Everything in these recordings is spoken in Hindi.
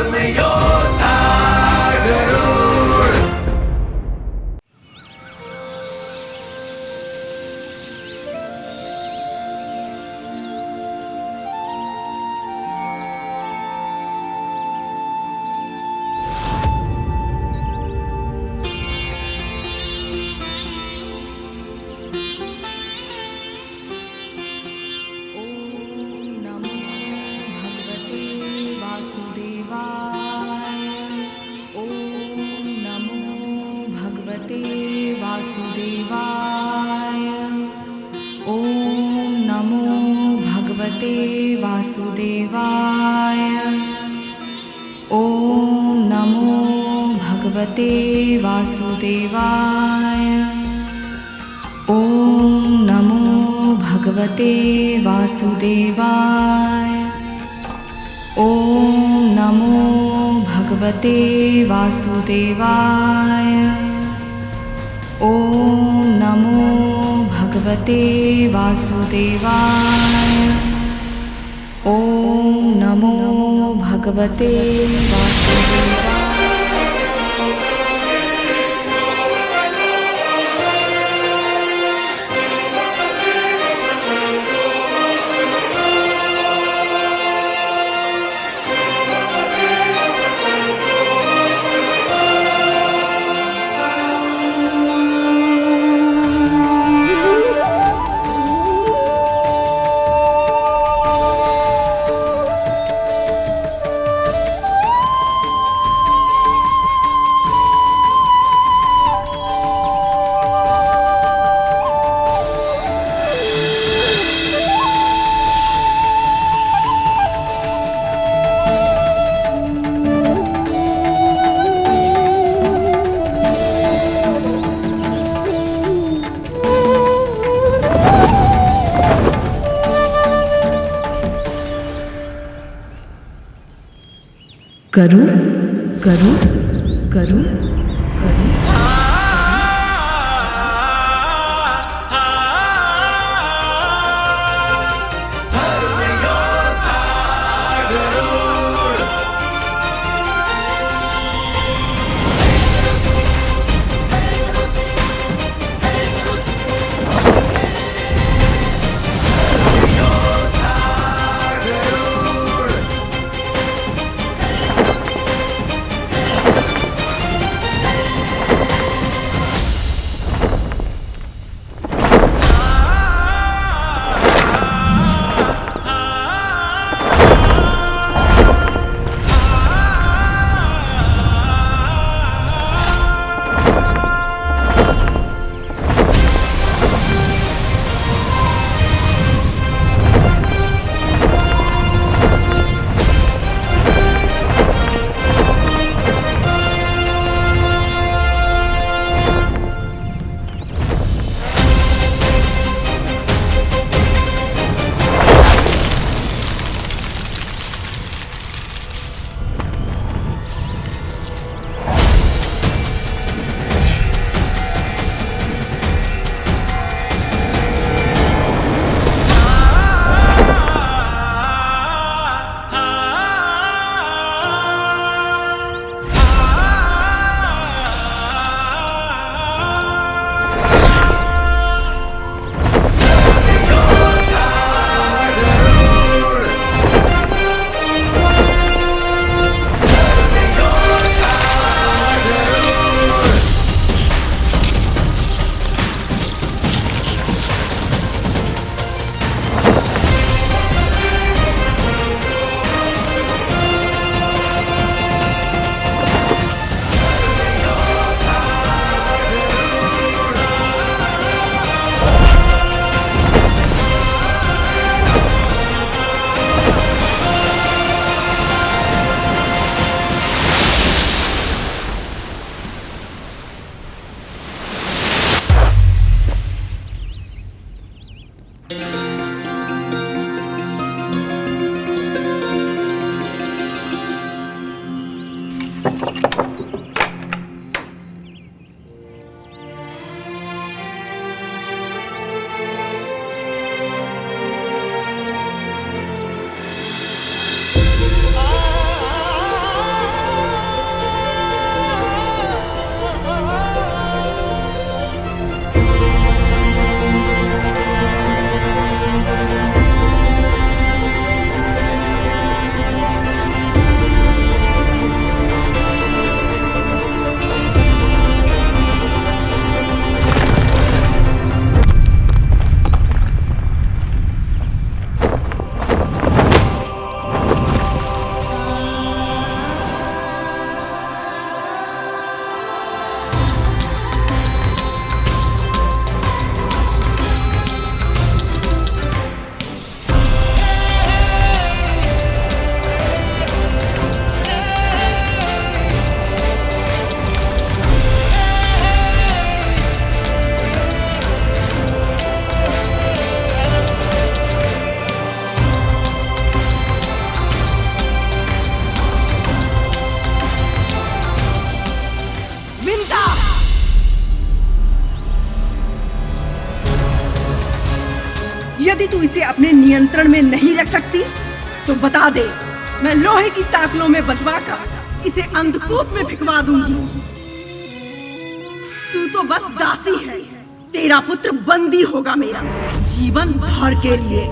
धर्मयोद्धा गरुड. वासुदेवाय. ॐ नमो भगवते वासुदेवाय. ॐ नमो भगवते वासुदेवाय. ॐ नमो भगवते वासुदेवाय. ॐ नमो भगवते वासुदेवाय. ॐ नमो भगवते वासुदेवाय. गरुड गरुड गरुड गरुड. धर्मयोद्धा गरुड. धर्मयोद्धा गरुड. तू इसे अपने नियंत्रण में नहीं रख सकती तो बता दे, मैं लोहे की साकलों में बंधवा कर इसे अंधकूप में फिकवा दूंगी। तू तो बस दासी है, तेरा पुत्र बंदी होगा मेरा जीवन भर के लिए।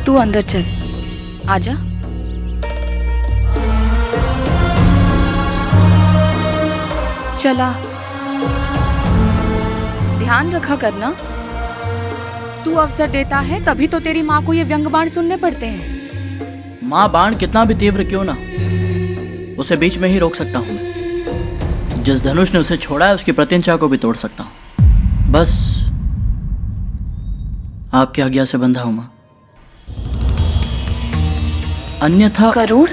तू अंदर चल, आजा। चला, ध्यान रखा करना। तू अवसर देता है तभी तो तेरी माँ को ये व्यंग बाण सुनने पड़ते हैं। माँ, बाण कितना भी तीव्र क्यों ना, उसे बीच में ही रोक सकता हूँ मैं। जिस धनुष ने उसे छोड़ा है उसकी प्रत्यंचा को भी तोड़ सकता हूँ। बस आपकी आज्ञा से बंधा हूँ माँ, अन्यथा। करुण,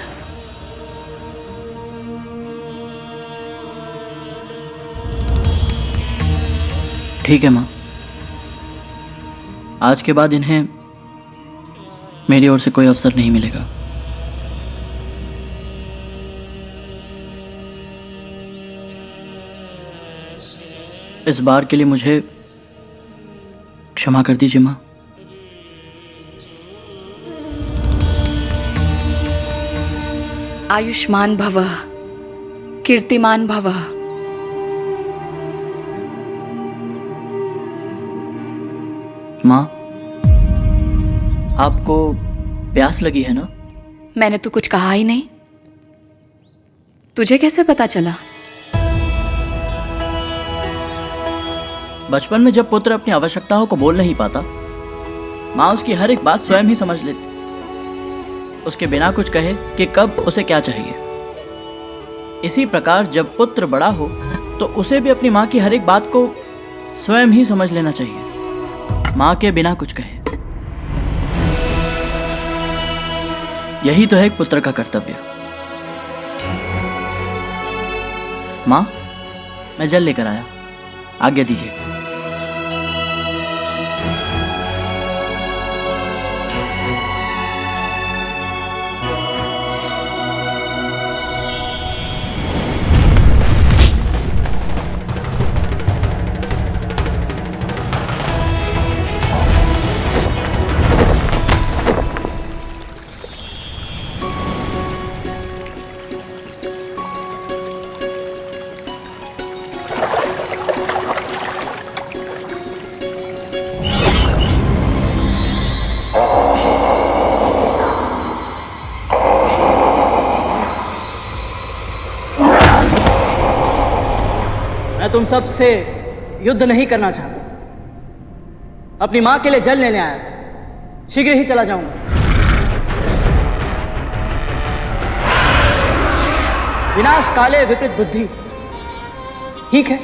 ठीक है माँ, आज के बाद इन्हें मेरी ओर से कोई अवसर नहीं मिलेगा। इस बार के लिए मुझे क्षमा कर दीजिए माँ। आयुष्मान भवः, कीर्तिमान भवः। माँ, आपको प्यास लगी है ना? मैंने तो कुछ कहा ही नहीं, तुझे कैसे पता चला? बचपन में जब पुत्र अपनी आवश्यकताओं को बोल नहीं पाता, माँ उसकी हर एक बात स्वयं ही समझ लेती, उसके बिना कुछ कहे कि कब उसे क्या चाहिए। इसी प्रकार जब पुत्र बड़ा हो तो उसे भी अपनी माँ की हर एक बात को स्वयं ही समझ लेना चाहिए, माँ के बिना कुछ कहे। यही तो है एक पुत्र का कर्तव्य। माँ, मैं जल लेकर आया, आज्ञा दीजिए। मैं तुम सब से युद्ध नहीं करना चाहता, अपनी मां के लिए जल लेने आया था, शीघ्र ही चला जाऊंगा। विनाश काले विपरीत बुद्धि। ठीक है,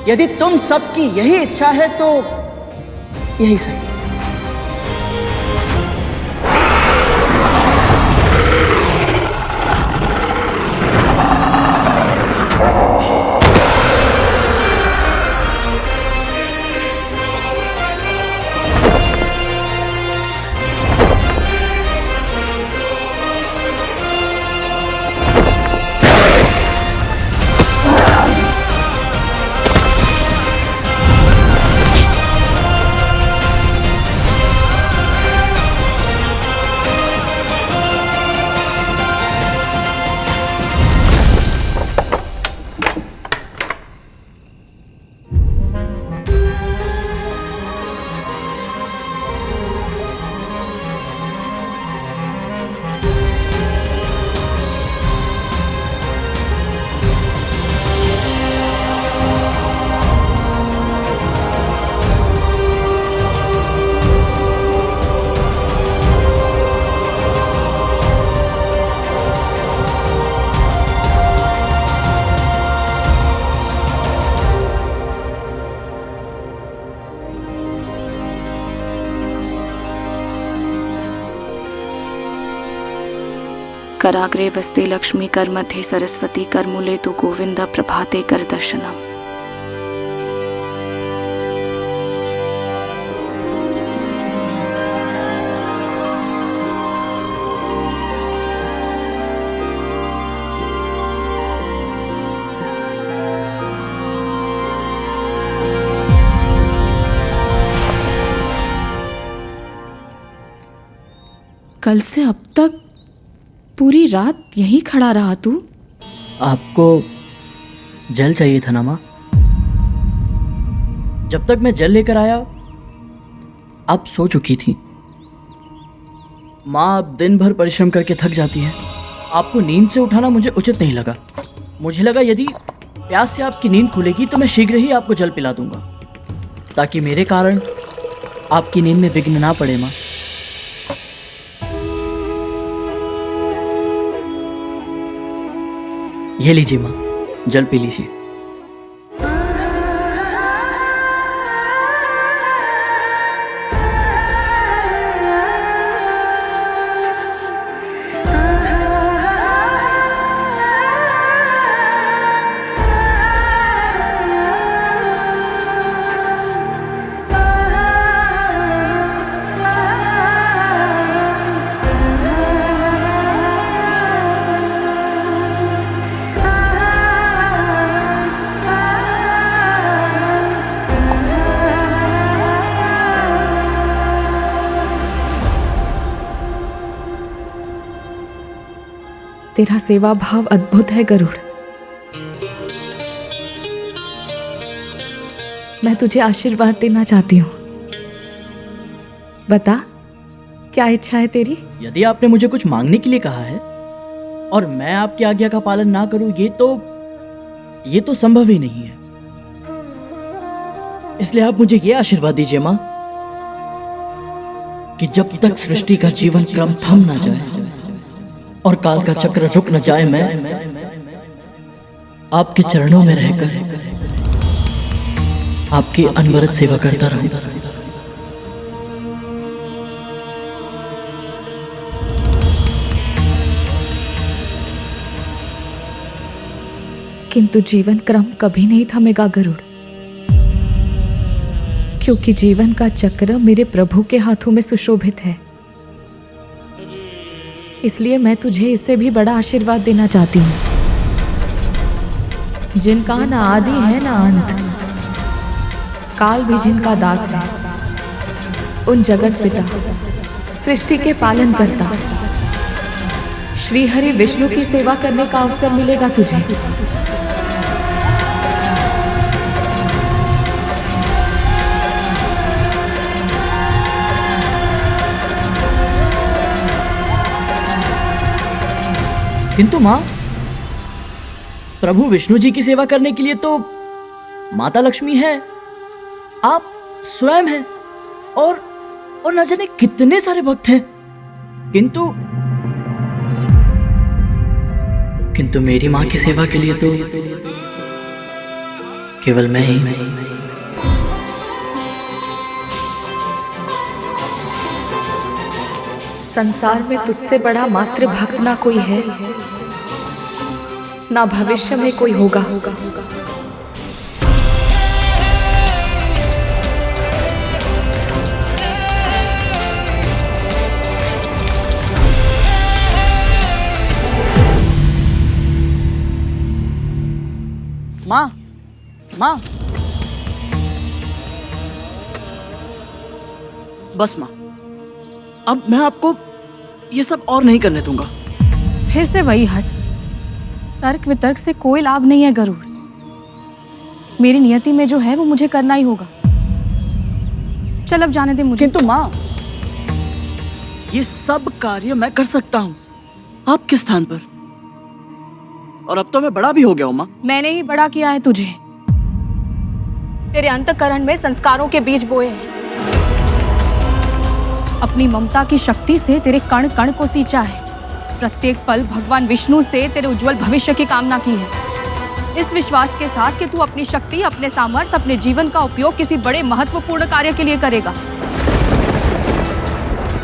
यदि तुम सबकी यही इच्छा है तो यही सही। कराग्रे बस्ते लक्ष्मी कर मध्ये सरस्वती कर मूले तु गोविंद प्रभाते कर दर्शनम। कल से अब तक पूरी रात यहीं खड़ा रहा तू? आपको जल चाहिए था ना माँ? जब तक मैं जल लेकर आया आप सो चुकी थी। माँ आप दिन भर परिश्रम करके थक जाती हैं। आपको नींद से उठाना मुझे उचित नहीं लगा। मुझे लगा यदि प्यास से आपकी नींद खुलेगी तो मैं शीघ्र ही आपको जल पिला दूंगा, ताकि मेरे कारण आपकी नींद में विघ्न ना पड़े। माँ ये लीजिए माँ, जल पी लीजिए। तेरा सेवा भाव अद्भुत है गरुड़। मैं तुझे आशीर्वाद देना चाहती हूँ। बता, क्या इच्छा है तेरी? यदि आपने मुझे कुछ मांगने के लिए कहा है और मैं आपकी आज्ञा का पालन ना करूं, ये तो संभव ही नहीं है। इसलिए आप मुझे ये आशीर्वाद दीजिए माँ कि जब तक सृष्टि का जीवन क्रम थम ना जाए और काल का चक्र रुक न जाए, मैं आपके चरणों में रहकर आपकी अनवरत सेवा करता रहूं। किंतु जीवन क्रम कभी नहीं थमेगा गरुड़, क्योंकि जीवन का चक्र मेरे प्रभु के हाथों में सुशोभित है। इसलिए मैं तुझे इससे भी बड़ा आशीर्वाद देना चाहती हूँ, जिनका ना आदि है ना अंत, काल भी जिनका दास है, उन जगत पिता सृष्टि के पालन करता श्री हरि विष्णु की सेवा करने का अवसर मिलेगा तुझे। किंतु माँ, प्रभु विष्णु जी की सेवा करने के लिए तो माता लक्ष्मी है, आप स्वयं हैं और न जाने कितने सारे भक्त हैं, किंतु मेरी माँ की सेवा के लिए तो केवल मैं ही। संसार में तुझसे बड़ा मात्र भक्त ना कोई है, ना भविष्य में कोई होगा। माँ, माँ, बस माँ, अब मैं आपको ये सब और नहीं करने दूंगा। फिर से वही हट। तर्क वितर्क से कोई लाभ नहीं है गरुड़। मेरी नियति में जो है वो मुझे करना ही होगा। चल अब जाने दे मुझे। किंतु माँ, ये सब कार्य मैं कर सकता हूँ आपके स्थान पर, और अब तो मैं बड़ा भी हो गया हूँ माँ। मैंने ही बड़ा किया है तुझे। तेरे अंतःकरण में संस्कारों के बीज बोए हैं। अपनी ममता की शक्ति से तेरे कण कण को सींचा है। प्रत्येक पल भगवान विष्णु से तेरे उज्जवल भविष्य की कामना की है, इस विश्वास के साथ कि तू अपनी शक्ति, अपने सामर्थ्य, अपने जीवन का उपयोग किसी बड़े महत्वपूर्ण कार्य के लिए करेगा।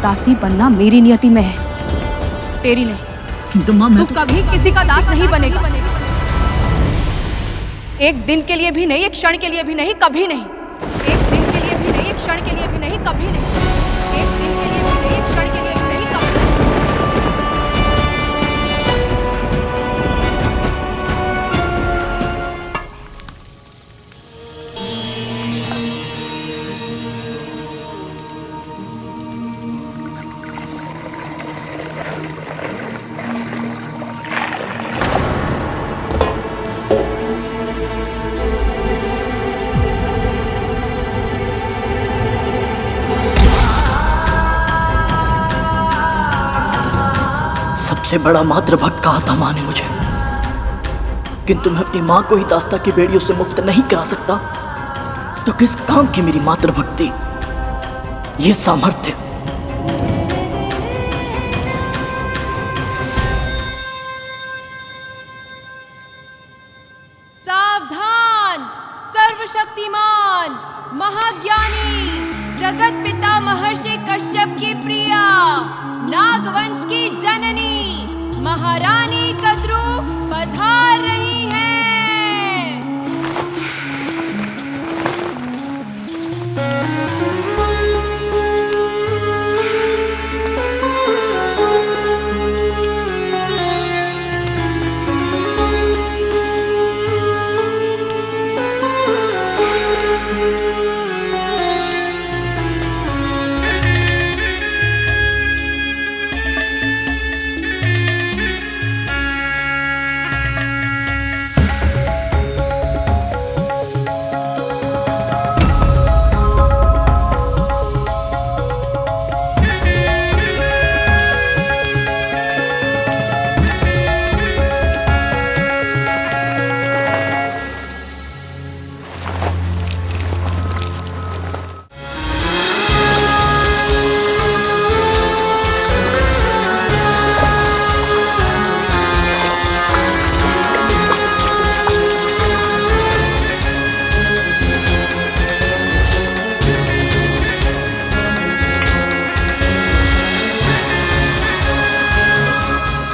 दासी बनना मेरी नियति में है, तेरी नहीं। किंतु माँ मैं तू कभी किसी का दास नहीं बनेगा। एक दिन के लिए भी नहीं, एक क्षण के लिए भी नहीं, कभी नहीं। एक दिन के लिए भी नहीं, एक क्षण के लिए भी नहीं, कभी नहीं। एक दिन के लिए भी नहीं, एक क्षण के लिए भी नहीं, कभी नहीं। सबसे बड़ा मातृभक्त कहा था माँ ने मुझे, किंतु मैं अपनी माँ को ही दास्ता की बेड़ियों से मुक्त नहीं करा सकता, तो किस काम की मेरी मातृभक्ति, ये सामर्थ्य। सावधान! सर्वशक्तिमान, महाज्ञानी, जगत पिता महर्षि कश्यप की प्रिया, नागवंश की जननी महारानी कद्रू पधार रही हैं।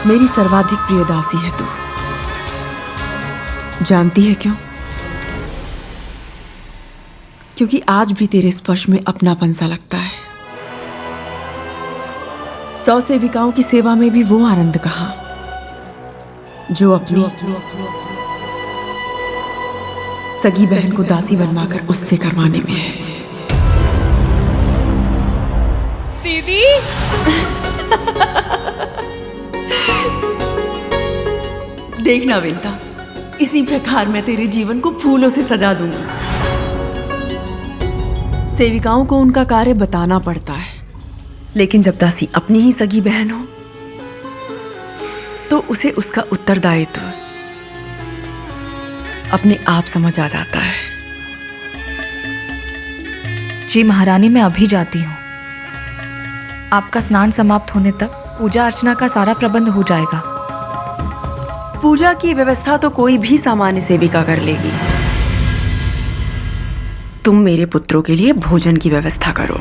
मेरी सर्वाधिक प्रिय दासी है तू। जानती है क्यों? क्योंकि आज भी तेरे स्पर्श में अपनापन सा लगता है। 100 सेविकाओं की सेवा में भी वो आनंद कहाँ जो अपनी सगी बहन को दासी बनवाकर उससे करवाने में है। दीदी! देखना विंता, इसी प्रकार मैं तेरे जीवन को फूलों से सजा दूंगी। सेविकाओं को उनका कार्य बताना पड़ता है, लेकिन जब दासी अपनी ही सगी बहन हो तो उसे उसका उत्तरदायित्व अपने आप समझ आ जाता है। जी महारानी, मैं अभी जाती हूँ। आपका स्नान समाप्त होने तक पूजा अर्चना का सारा प्रबंध हो जाएगा। पूजा की व्यवस्था तो कोई भी सामान्य सेविका कर लेगी। तुम मेरे पुत्रों के लिए भोजन की व्यवस्था करो।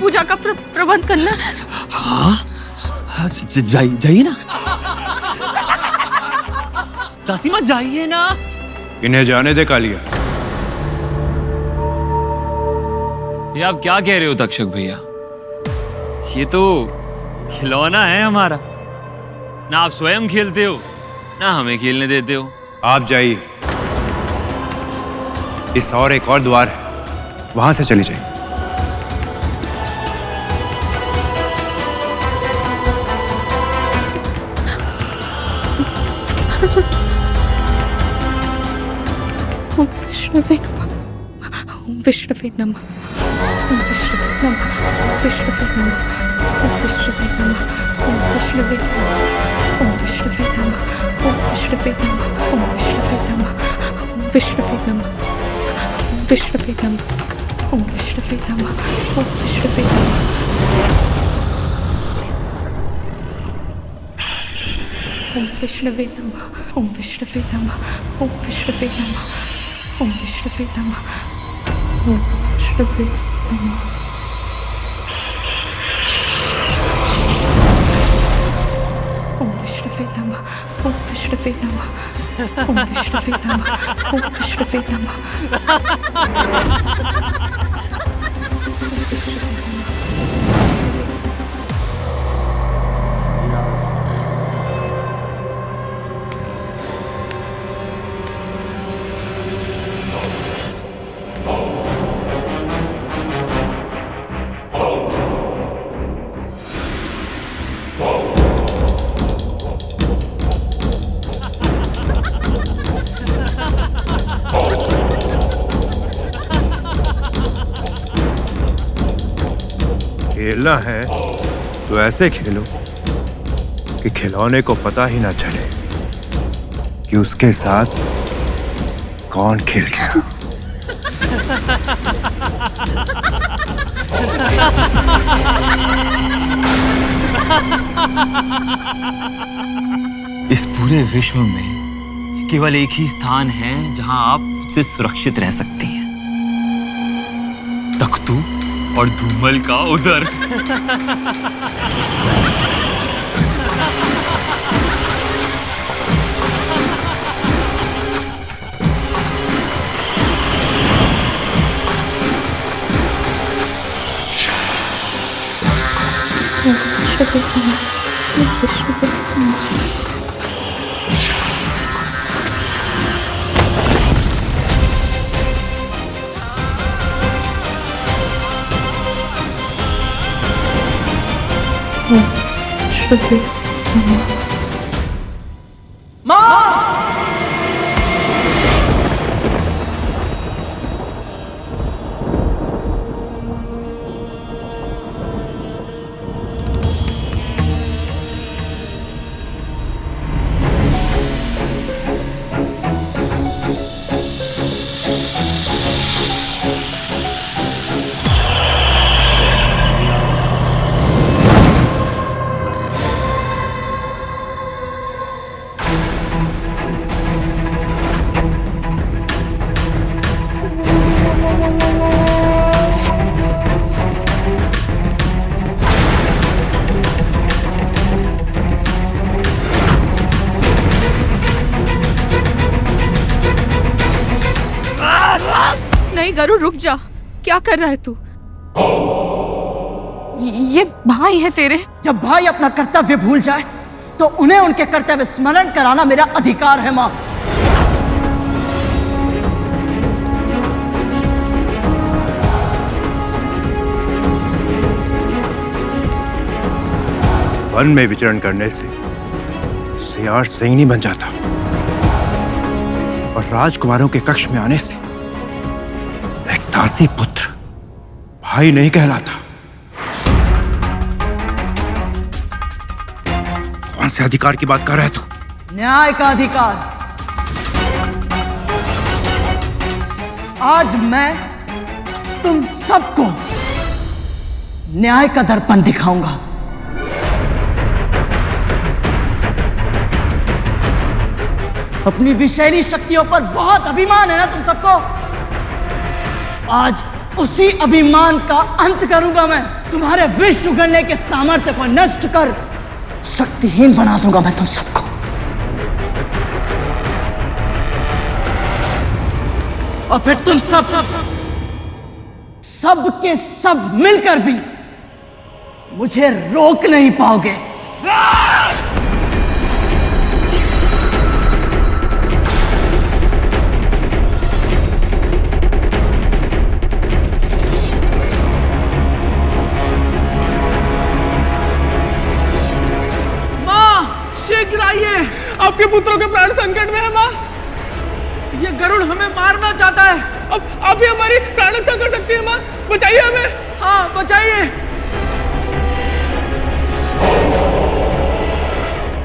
पूजा का प्रबंध करना। हाँ जाइए ना दासी माँ, जाइए ना। इन्हें जाने दे कालिया। ये आप क्या कह रहे हो तक्षक भैया? ये तो खिलौना है हमारा, ना आप स्वयं खेलते हो ना हमें खेलने देते हो। आप जाइए, इस और एक और द्वार है, वहां से चली जाइए। ओम विष्णुवे नमः, ओम विष्णुवे नमः, ओम विष्णुवे नमः, ओम विष्णुवे नमः, ओम विष्णुवे नमः, ओम विष्णुवे नमः, ओम विष्णुवे नमः, ओम विष्णुवे नमः, ओम विष्णुवे नमः, ओम विष्णुवे नमः, ओम विष्णुवे नमः, ओम विष्णुवे नमः, ओम विष्णुवे नमः। ओम विष्णुवे नमः, ओम विष्णुवे नमः, ओम विष्णुवे नमः, ओम विष्णुवे नमः, ओम विष्णुवे नमः। ओम विष्णुवे नमः, ओम विष्णुवे नमः, ओम विष्णुवे नमः, ओम विष्णुवे नमः। खेलना है तो ऐसे खेलो कि खिलौने को पता ही ना चले कि उसके साथ कौन खेल गया। इस पूरे विश्व में केवल एक ही स्थान है जहां आप मुझसे सुरक्षित रह सकती हैं, तख्तू और धूमल का उधर। नहीं गरुड़, रुक जा। क्या कर रहा है तू? ये भाई है तेरे। जब भाई अपना कर्तव्य भूल जाए तो उन्हें उनके कर्तव्य स्मरण कराना मेरा अधिकार है मां। वन में विचरण करने से सियार सिंह बन जाता और राजकुमारों के कक्ष में आने से एक दासी पुत्र भाई नहीं कहलाता। कौन से अधिकार की बात कर रहा है तू? न्याय का अधिकार। आज मैं तुम सबको न्याय का दर्पण दिखाऊंगा। अपनी विषैली शक्तियों पर बहुत अभिमान है ना तुम सबको? आज उसी अभिमान का अंत करूंगा मैं। तुम्हारे विष उगलने के सामर्थ्य को नष्ट कर शक्तिहीन बना दूंगा मैं तुम सबको। और फिर तुम सब के सब मिलकर भी मुझे रोक नहीं पाओगे। शीघ्र आइए, आपके पुत्रों के प्राण संकट में है माँ। ये गरुड़ हमें मारना चाहता है। अब आप ही हमारी प्राण रक्षा कर सकती है माँ, बचाइए हमें। हाँ बचाइए।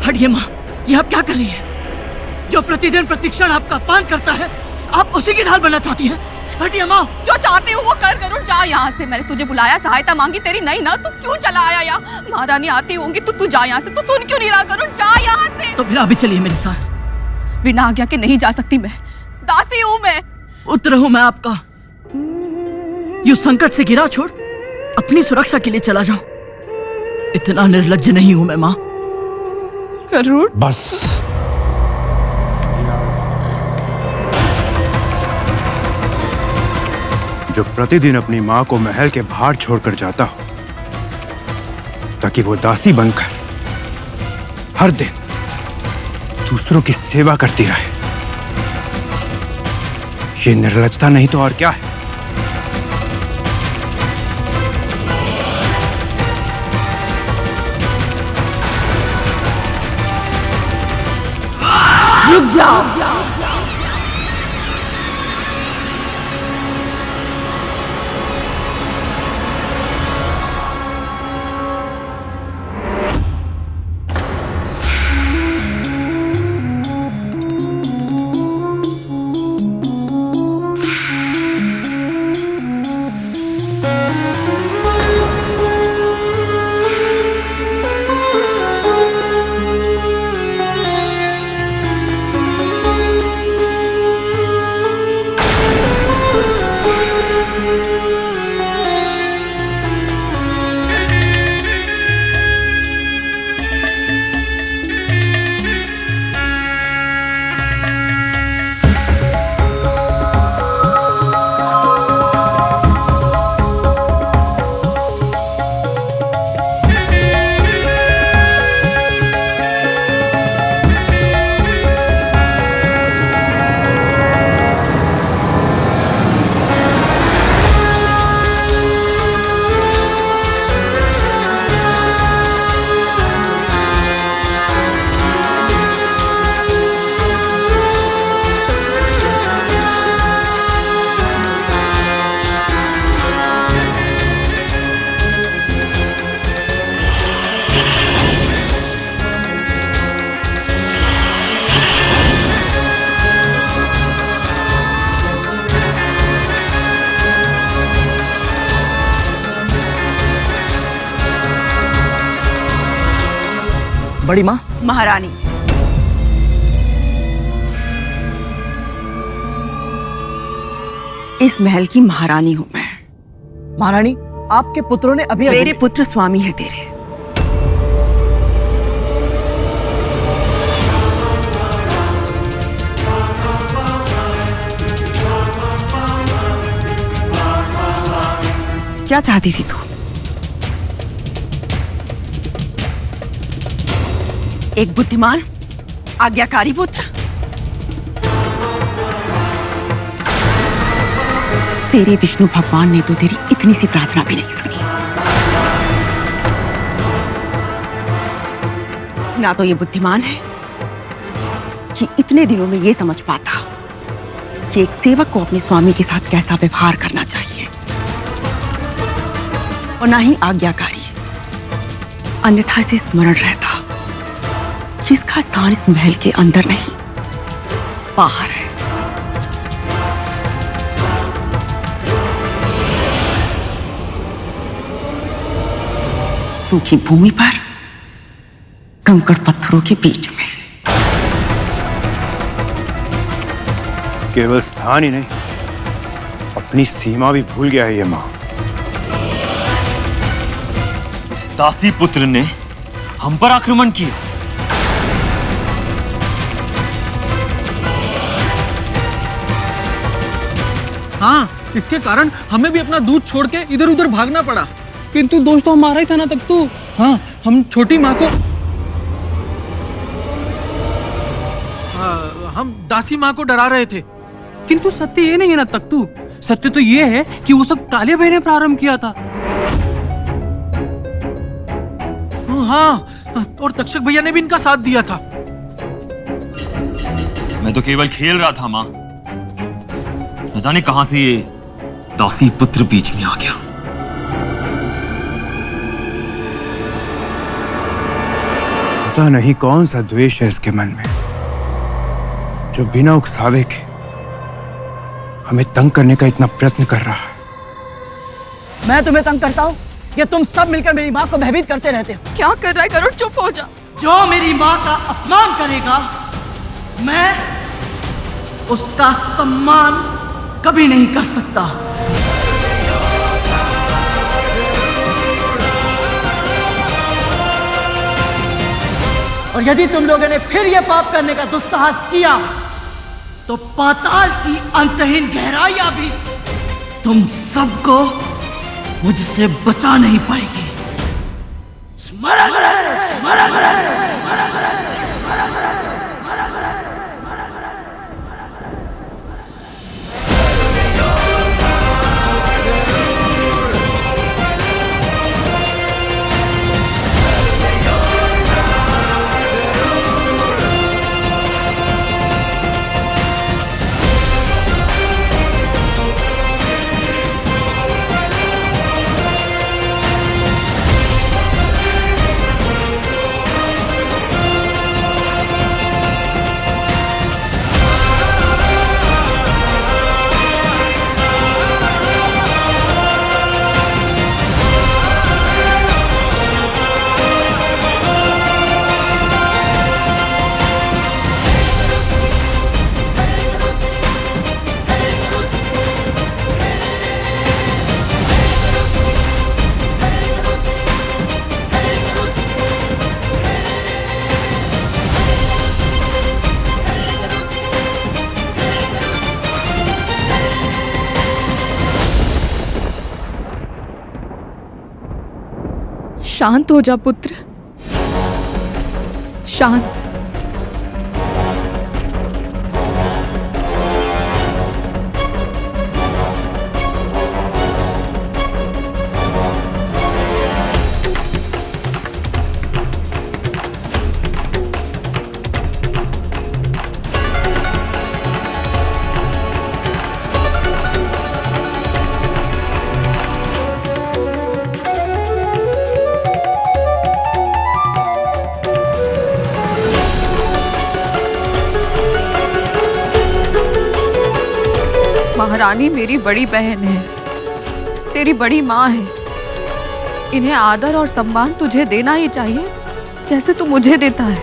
हटिए माँ, ये आप क्या कर रही है? जो प्रतिदिन प्रतिक्षण आपका अपमान करता है, आप उसी की ढाल बनना चाहती है। हटिए माँ। जो चाहती हूँ वो कर गरुड़, जा यहाँ से। मैंने तुझे बुलाया, सहायता मांगी तेरी नहीं ना, तू क्यों चला आया यहाँ? महारानी आती होंगी तो तू जा यहाँ से। तू सुन क्यों नहीं रहा गरुड़? जा यहाँ से। तो फिर अभी चलिए मेरे साथ। बिना आज्ञा के नहीं जा सकती मैं, दासी हूँ मैं। पुत्र हूँ मैं आपका। यू संकट से गिरा छोड़ अपनी सुरक्षा के लिए चला जाऊं, इतना निर्लज्ज नहीं हूं मैं माँ। गरुड़ बस। जो प्रतिदिन अपनी माँ को महल के बाहर छोड़कर जाता हो ताकि वो दासी बनकर हर दिन दूसरों की सेवा करती रहे, ये निर्लज्जता नहीं तो और क्या है? रुक जाओ। बड़ी माँ। महारानी, इस महल की महारानी हूं मैं। महारानी, आपके पुत्रों ने अभी मेरे पुत्र स्वामी है तेरे। क्या चाहती थी तू? एक बुद्धिमान आज्ञाकारी पुत्र? तेरे विष्णु भगवान ने तो तेरी इतनी सी प्रार्थना भी नहीं सुनी। ना तो ये बुद्धिमान है कि इतने दिनों में ये समझ पाता कि एक सेवक को अपने स्वामी के साथ कैसा व्यवहार करना चाहिए, और ना ही आज्ञाकारी, अन्यथा से स्मरण रहता कि इसका स्थान इस महल के अंदर नहीं बाहर है। सूखी भूमि पर कंकड़ पत्थरों के बीच में। केवल स्थान ही नहीं और अपनी सीमा भी भूल गया है ये माँ। इस दासी पुत्र ने हम पर आक्रमण किया। हाँ, इसके कारण हमें भी अपना दूध छोड़ के इधर उधर भागना पड़ा। किंतु दोस्त तो हमारा ही था ना तख्तू। हाँ, हम छोटी माँ को हम दासी माँ को डरा रहे थे। किंतु सत्य ये नहीं है ना तख्तू, सत्य तो ये है कि वो सब काले भाई ने प्रारंभ किया था। हाँ, और तक्षक भैया ने भी इनका साथ दिया था। मैं तो केवल खेल रहा था माँ, न जाने कहां से ये दासी पुत्र बीच में आ गया। पता नहीं कौन सा द्वेष है इसके मन में, जो बिना उकसावे के हमें तंग करने का इतना प्रयत्न कर रहा है। मैं तुम्हें तंग करता हूँ या तुम सब मिलकर मेरी माँ को भयभीत करते रहते हो? क्या कर रहा है गरुड़? चुप हो जा। जो मेरी माँ का अपमान करेगा, मैं उसका सम्मान कभी नहीं कर सकता। और यदि तुम लोगों ने फिर यह पाप करने का दुस्साहस किया तो पाताल की अंतहीन गहराइयां भी तुम सबको मुझसे बचा नहीं पाएगी। स्मरण रहे, स्मरण रहे, स्मरण रहे, स्मरण रहे, स्मरण रहे। शांत हो जा पुत्र, शांत। महारानी मेरी बड़ी बहन है, तेरी बड़ी माँ है। इन्हें आदर और सम्मान तुझे देना ही चाहिए, जैसे तू मुझे देता है।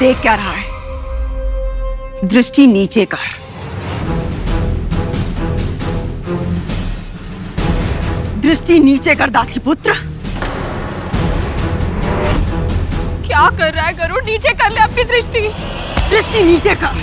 देख क्या रहा है? दृष्टि नीचे कर। दृष्टि नीचे कर दासी पुत्र। क्या कर रहा है गरुड़? नीचे कर ले अपनी दृष्टि। दृष्टि नीचे कर।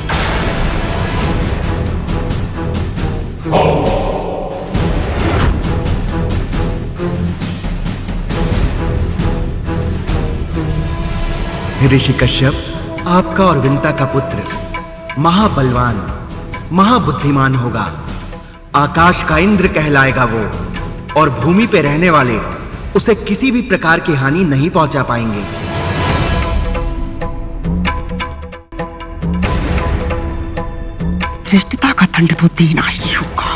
ऋषि कश्यप आपका और विंता का पुत्र महाबलवान महाबुद्धिमान होगा। आकाश का इंद्र कहलाएगा वो, और भूमि पे रहने वाले उसे किसी भी प्रकार की हानि नहीं पहुंचा पाएंगे। धृष्टता का दंड तो देना ही होगा।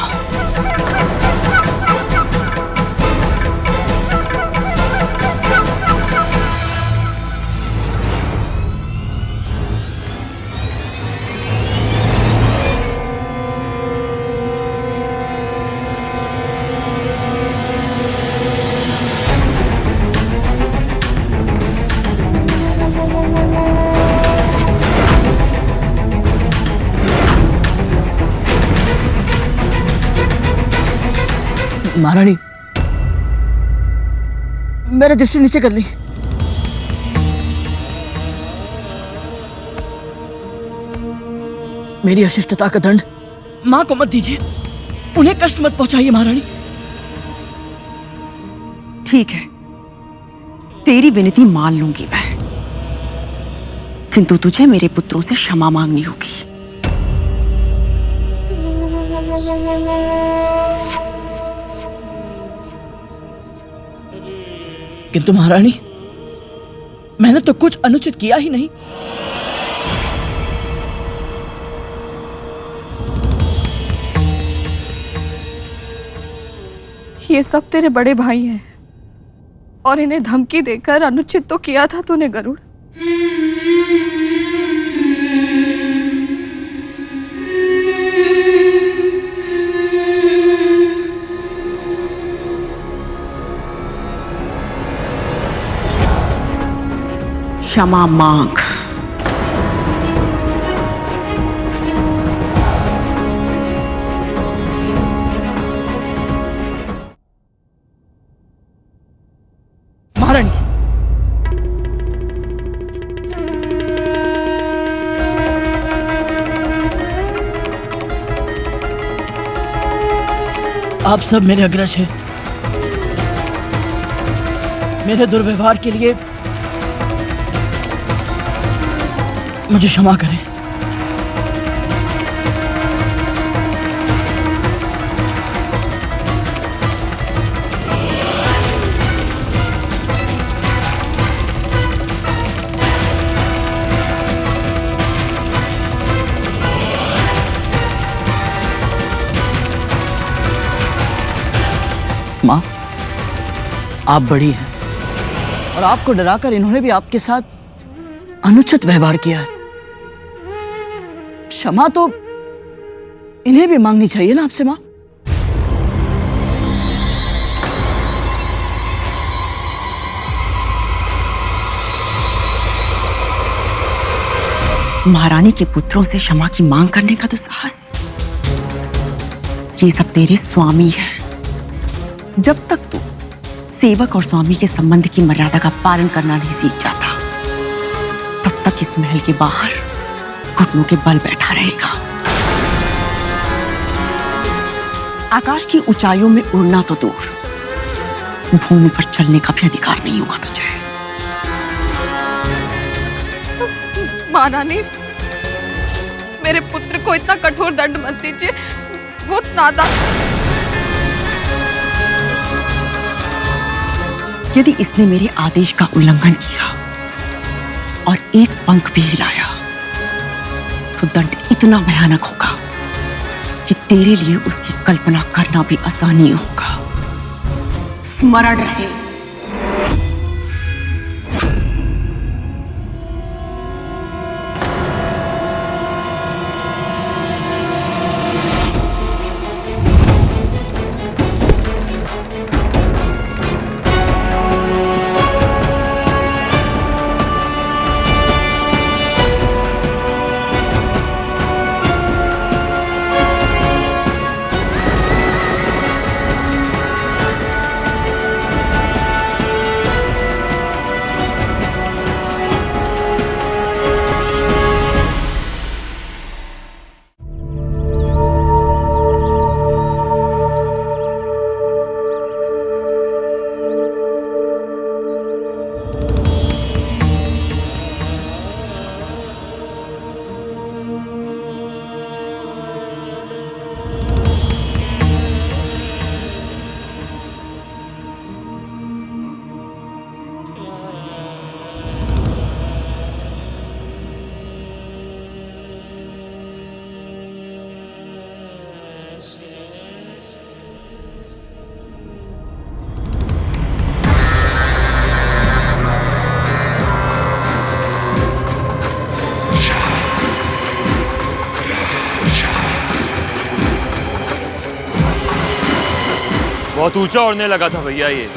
महारानी, मेरे दृष्टि नीचे कर ली। मेरी अशिष्टता का दंड मां को मत दीजिए, उन्हें कष्ट मत पहुंचाइए महारानी। ठीक है, तेरी विनती मान लूंगी मैं, किंतु तुझे मेरे पुत्रों से क्षमा मांगनी होगी। किंतु महारानी, मैंने तो कुछ अनुचित किया ही नहीं। ये सब तेरे बड़े भाई हैं और इन्हें धमकी देकर अनुचित तो किया था तूने गरुड़। क्षमा मांग। महारानी, आप सब मेरे अग्रज हैं। मेरे दुर्व्यवहार के लिए मुझे क्षमा करें। माँ, आप बड़ी हैं और आपको डराकर इन्होंने भी आपके साथ अनुचित व्यवहार किया है। क्षमा तो इन्हें भी मांगनी चाहिए ना आपसे माँ। महारानी के पुत्रों से क्षमा की मांग करने का तो साहस, ये सब तेरे स्वामी है। जब तक तू सेवक और स्वामी के संबंध की मर्यादा का पालन करना नहीं सीख जाता, तब तक इस महल के बाहर घुटनों के बल बैठा रहेगा। आकाश की ऊंचाइयों में उड़ना तो दूर, भूमि पर चलने का भी अधिकार नहीं होगा तुझे। महारानी, मेरे पुत्र को इतना कठोर दंड मत दीजिए, वो नादान। यदि इसने मेरे आदेश का उल्लंघन किया और एक पंख भी हिलाया, तो दंड इतना भयानक होगा कि तेरे लिए उसकी कल्पना करना भी आसान नहीं होगा। स्मरण रहे। बहुत ऊंचा उड़ने लगा था भैया ये।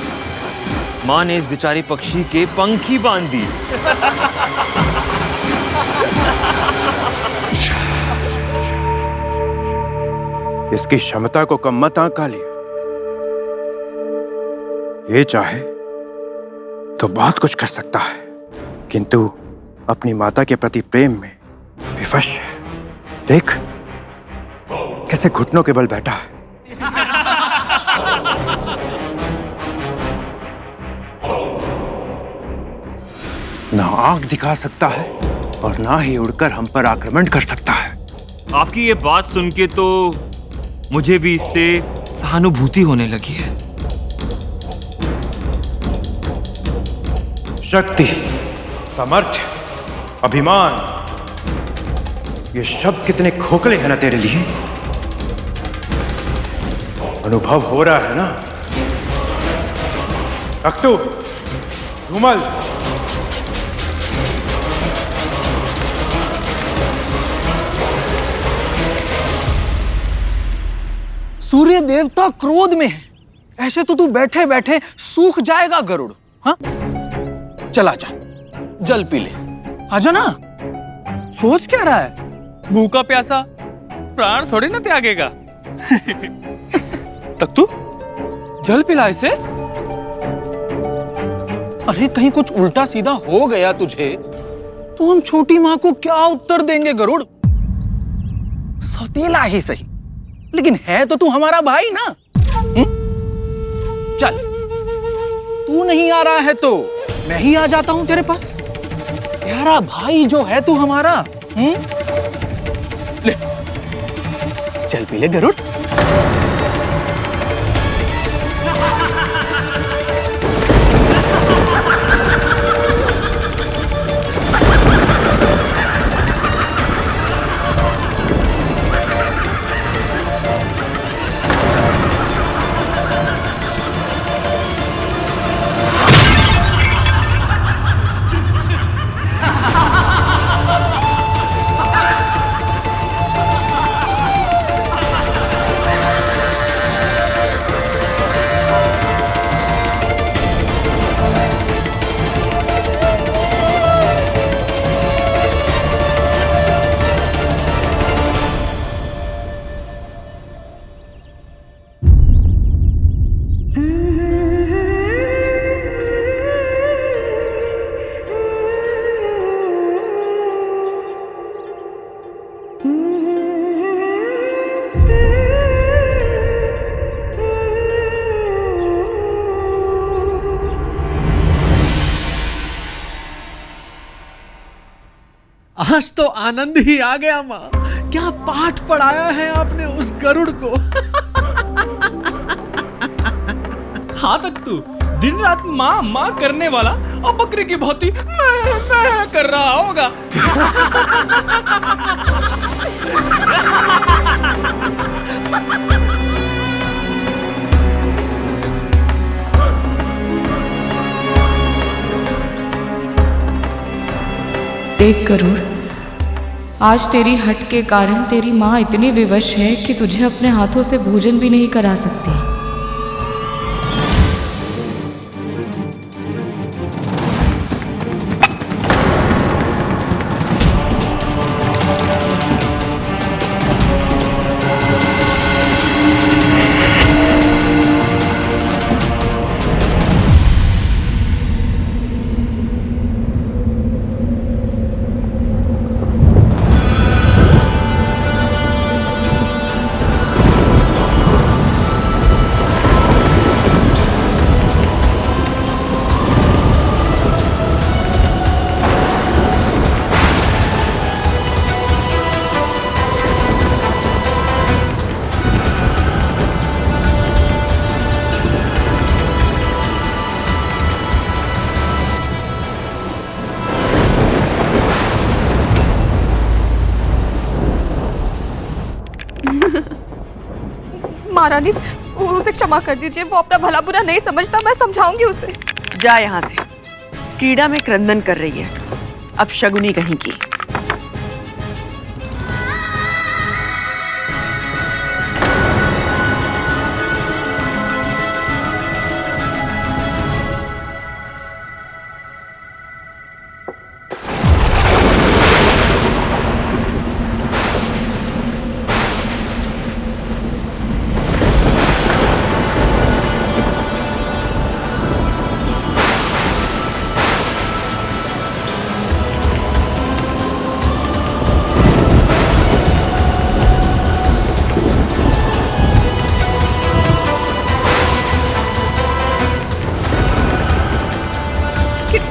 माँ ने इस बेचारे पक्षी के पंख ही बांध दिए। इसकी क्षमता को कम मत आंका लिया। ये चाहे तो बहुत कुछ कर सकता है, किंतु अपनी माता के प्रति प्रेम में विवश है। देख कैसे घुटनों के बल बैठा है। ना आंख दिखा सकता है और ना ही उड़कर हम पर आक्रमण कर सकता है। आपकी ये बात सुन के तो मुझे भी इससे सहानुभूति होने लगी है। शक्ति, सामर्थ्य, अभिमान, ये शब्द कितने खोखले हैं ना तेरे लिए। अनुभव हो रहा है ना? अक्तू, धूमल, सूर्य देवता क्रोध में है। ऐसे तो तू बैठे बैठे सूख जाएगा गरुड़। हाँ, चला जा, जल पी ले। आजा ना। सोच क्या रहा है? भूखा प्यासा प्राण थोड़ी ना त्यागेगा। तक तू जल पिला इसे। अरे कहीं कुछ उल्टा सीधा हो गया तुझे तो हम छोटी माँ को क्या उत्तर देंगे गरुड़? सौतेला ही सही, लेकिन है तो तू हमारा भाई ना। चल, तू नहीं आ रहा है तो मैं ही आ जाता हूं तेरे पास। प्यारा भाई जो है तू हमारा। ले, चल पी ले गरुड़। आज तो आनंद ही आ गया माँ। क्या पाठ पढ़ाया है आपने उस गरुड़ को। हाँ तक तू दिन रात माँ माँ करने वाला और बकरी की भांति मैं कर रहा होगा। देख गरुड़, आज तेरी हट के कारण तेरी माँ इतनी विवश है कि तुझे अपने हाथों से भोजन भी नहीं करा सकती। महारानी, उसे क्षमा कर दीजिए। वो अपना भला बुरा नहीं समझता। मैं समझाऊंगी उसे। जा यहाँ से। कीड़ा में क्रंदन कर रही है, अब शगुनी कहीं की।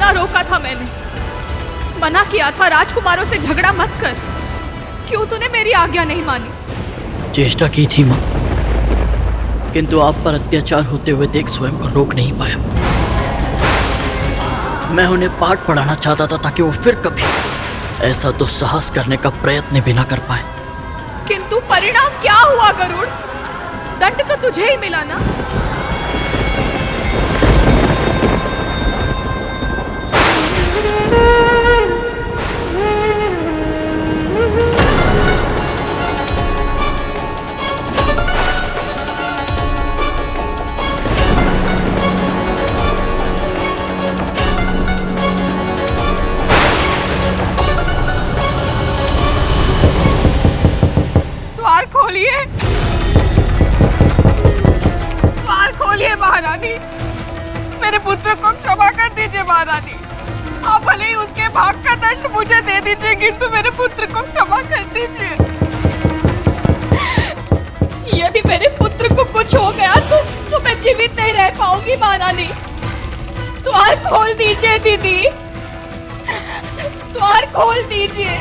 कितना रोका था मैंने, मना किया था राजकुमारों से झगड़ा मत कर। क्यों तूने मेरी आज्ञा नहीं मानी? चेष्टा की थी माँ, किंतु आप पर अत्याचार होते हुए देख स्वयं को रोक नहीं पाया। मैं उन्हें पाठ पढ़ाना चाहता था ताकि वो फिर कभी ऐसा दुस्साहस करने का प्रयत्न भी ना कर पाए। किंतु परिणाम क्या हुआ गरुड़? दंड तो तुझे ही मिला ना। द्वार खोलिए, द्वार खोलिए महारानी। मेरे पुत्र को क्षमा कर दीजिए महारानी। आप भले ही उसके भाग का दंड मुझे दे दीजिए, किंतु मेरे पुत्र को क्षमा कर दीजिए। यदि मेरे पुत्र को कुछ हो गया तो मैं जीवित नहीं रह पाऊंगी महारानी। द्वार खोल दीजिए दीदी, द्वार खोल दीजिए।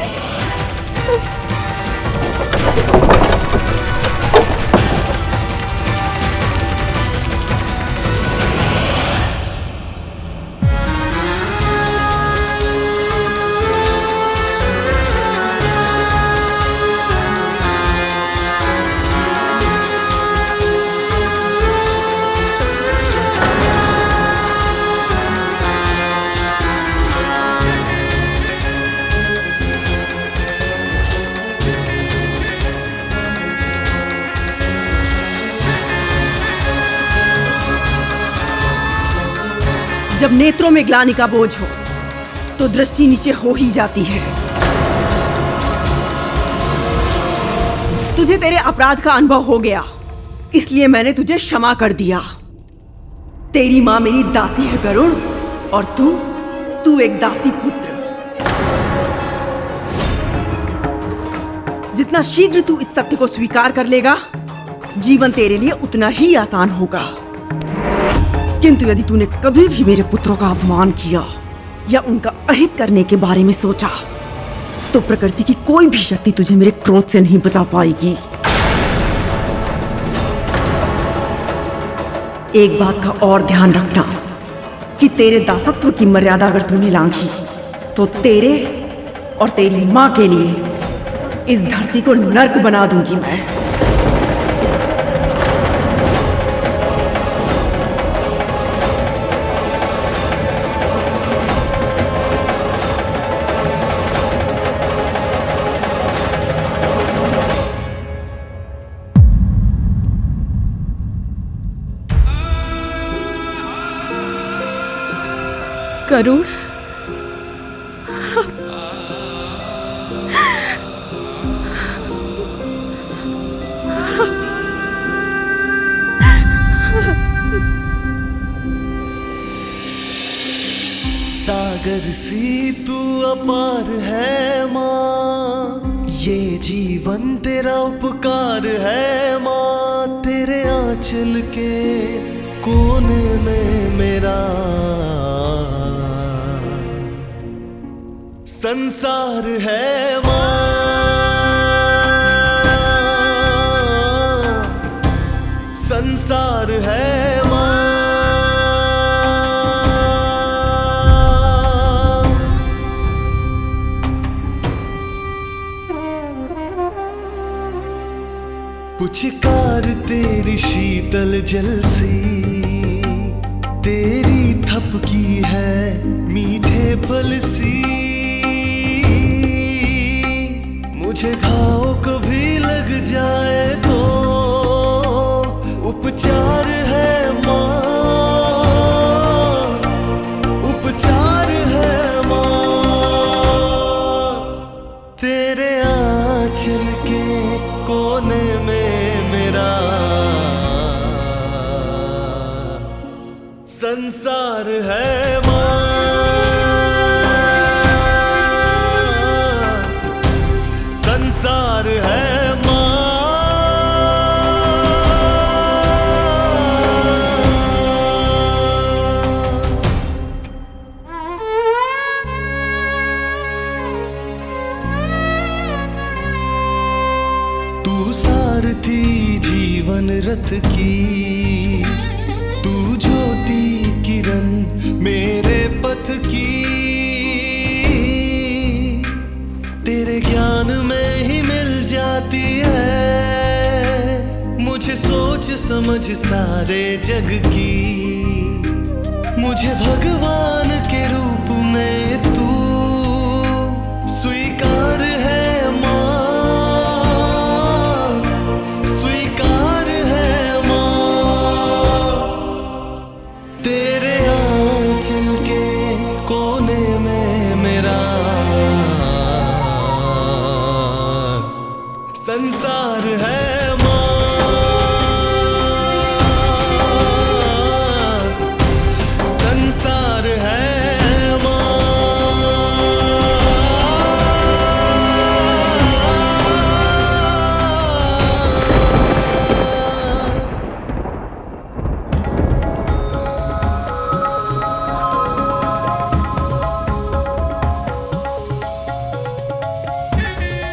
जब नेत्रों में ग्लानि का बोझ हो तो दृष्टि नीचे हो ही जाती है। तुझे तेरे अपराध का अनुभव हो गया, इसलिए मैंने तुझे क्षमा कर दिया। तेरी मां मेरी दासी है गरुड़, और तू एक दासी पुत्र। जितना शीघ्र तू इस सत्य को स्वीकार कर लेगा, जीवन तेरे लिए उतना ही आसान होगा। किंतु यदि तूने कभी भी मेरे पुत्रों का अपमान किया या उनका अहित करने के बारे में सोचा, तो प्रकृति की कोई भी शक्ति तुझे मेरे क्रोध से नहीं बचा पाएगी। एक बात का और ध्यान रखना कि तेरे दासत्व की मर्यादा अगर तूने लांघी, तो तेरे और तेरी मां के लिए इस धरती को नर्क बना दूंगी मैं। गरुड़, सागर सी तू अपार है माँ, ये जीवन तेरा उपकार है माँ। तेरे आंचल के कोने में मेरा संसार है माँ। संसार है माँ। पुचकार तेरी शीतल जल सी, तेरी थपकी है मीठे फल सी। मुझे घाव कभी लग जाए तो उपचार है माँ, उपचार है माँ। तेरे आंचल के कोने में मेरा संसार है माँ। संसार है माँ। थी जीवन रथ की, तू ज्योति किरण मेरे पथ की। तेरे ज्ञान में ही मिल जाती है मुझे सोच समझ सारे जग की। मुझे भगवान के रूप में तू स्वीकार है माँ, स्वीकार है माँ। तेरे आंचल के कोने में मेरा संसार है माँ, संसार है माँ।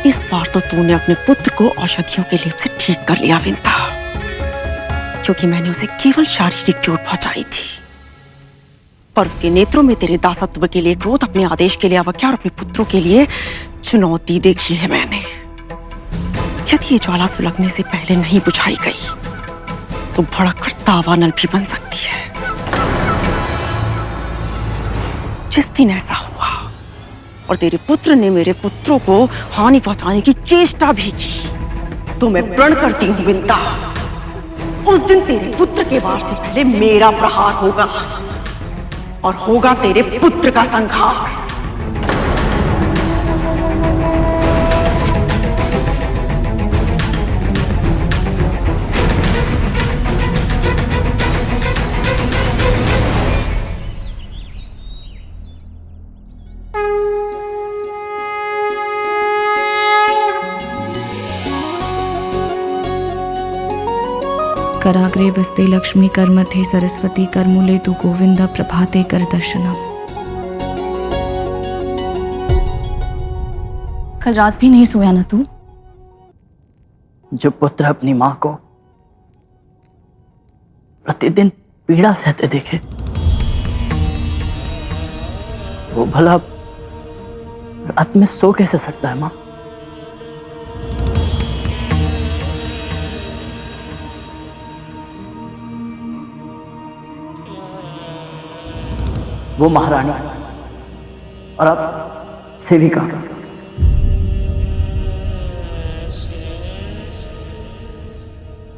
इस बार तो तूने अपने पुत्र को औषधियों के लेप से ठीक कर लिया विंता, क्योंकि मैंने उसे केवल शारीरिक चोट पहुंचाई थी, पर उसके नेत्रों में तेरे दासत्व के लिए क्रोध, अपने आदेश के लिए अवज्ञा और अपने पुत्रों के लिए चुनौती देखी है मैंने। यदि ये ज्वाला सुलगने से पहले नहीं बुझाई गई तो भड़ककर दावानल भी बन सकती है। जिस दिन ऐसा हुआ और तेरे पुत्र ने मेरे पुत्रों को हानि पहुंचाने की चेष्टा भी की तो मैं प्रण करती हूं विंता, उस दिन तेरे पुत्र के वार से पहले मेरा प्रहार होगा और होगा तेरे पुत्र का संहार। कराग्रे बस्ते लक्ष्मी कर्मथे सरस्वती कर्मूले तु गोविंद प्रभाते कर दर्शनम। कल रात भी नहीं सोया ना तू? जो पुत्र अपनी मां को प्रतिदिन पीड़ा सहते देखे वो भला रात में सो कैसे सकता है मां? वो महारानी और अब सेविका,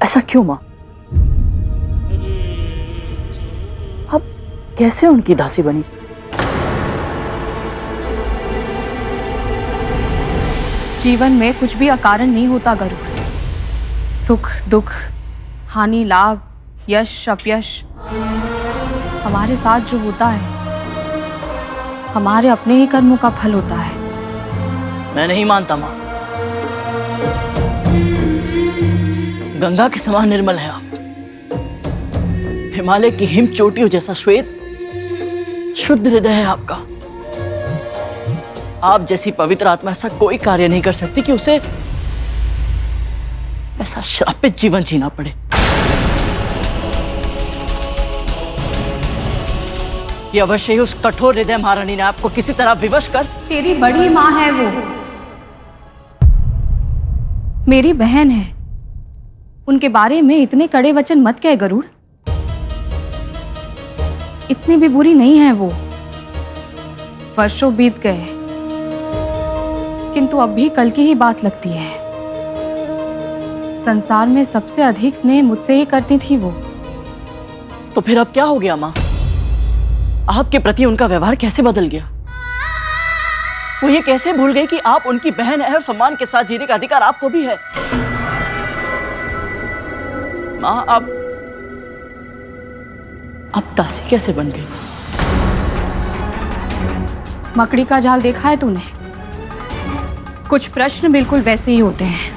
ऐसा क्यों मां? अब कैसे उनकी दासी बनी? जीवन में कुछ भी अकारण नहीं होता गरुड़। सुख दुख, हानि लाभ, यश अपयश, हमारे साथ जो होता है हमारे अपने ही कर्मों का फल होता है। मैं नहीं मानता मां। गंगा के समान निर्मल है आप, हिमालय की हिम चोटियों जैसा श्वेत शुद्ध हृदय है आपका। आप जैसी पवित्र आत्मा ऐसा कोई कार्य नहीं कर सकती कि उसे ऐसा श्रापित जीवन जीना पड़े। ये अवश्य ही उस कठोर हृदय महारानी ने आपको किसी तरह विवश कर। तेरी बड़ी माँ है वो, मेरी बहन है, उनके बारे में इतने कड़े वचन मत कह गरुड़। इतनी भी बुरी नहीं है वो। वर्षों बीत गए किंतु अब भी कल की ही बात लगती है। संसार में सबसे अधिक स्नेह मुझसे ही करती थी वो। तो फिर अब क्या हो गया माँ? आपके प्रति उनका व्यवहार कैसे बदल गया? वो ये कैसे भूल गई कि आप उनकी बहन है और सम्मान के साथ जीने का अधिकार आपको भी है? माँ आप दासी कैसे बन गई? मकड़ी का जाल देखा है तूने? कुछ प्रश्न बिल्कुल वैसे ही होते हैं।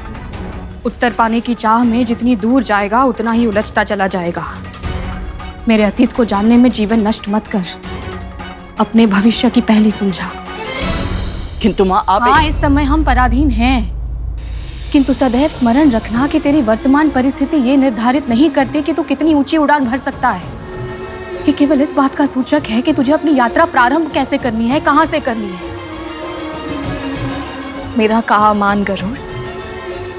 उत्तर पाने की चाह में जितनी दूर जाएगा उतना ही उलझता चला जाएगा। मेरे अतीत को जानने में जीवन नष्ट मत कर, अपने भविष्य की पहली सुलझा। किंतु माँ आप हाँ, इस समय हम पराधीन हैं, किंतु सदैव स्मरण रखना कि तेरी वर्तमान परिस्थिति ये निर्धारित नहीं करती कि तू कितनी ऊंची उड़ान भर सकता है। ये केवल इस बात का सूचक है कि तुझे अपनी यात्रा प्रारंभ कैसे करनी है, कहां से करनी है। मेरा कहा मान गरुड़,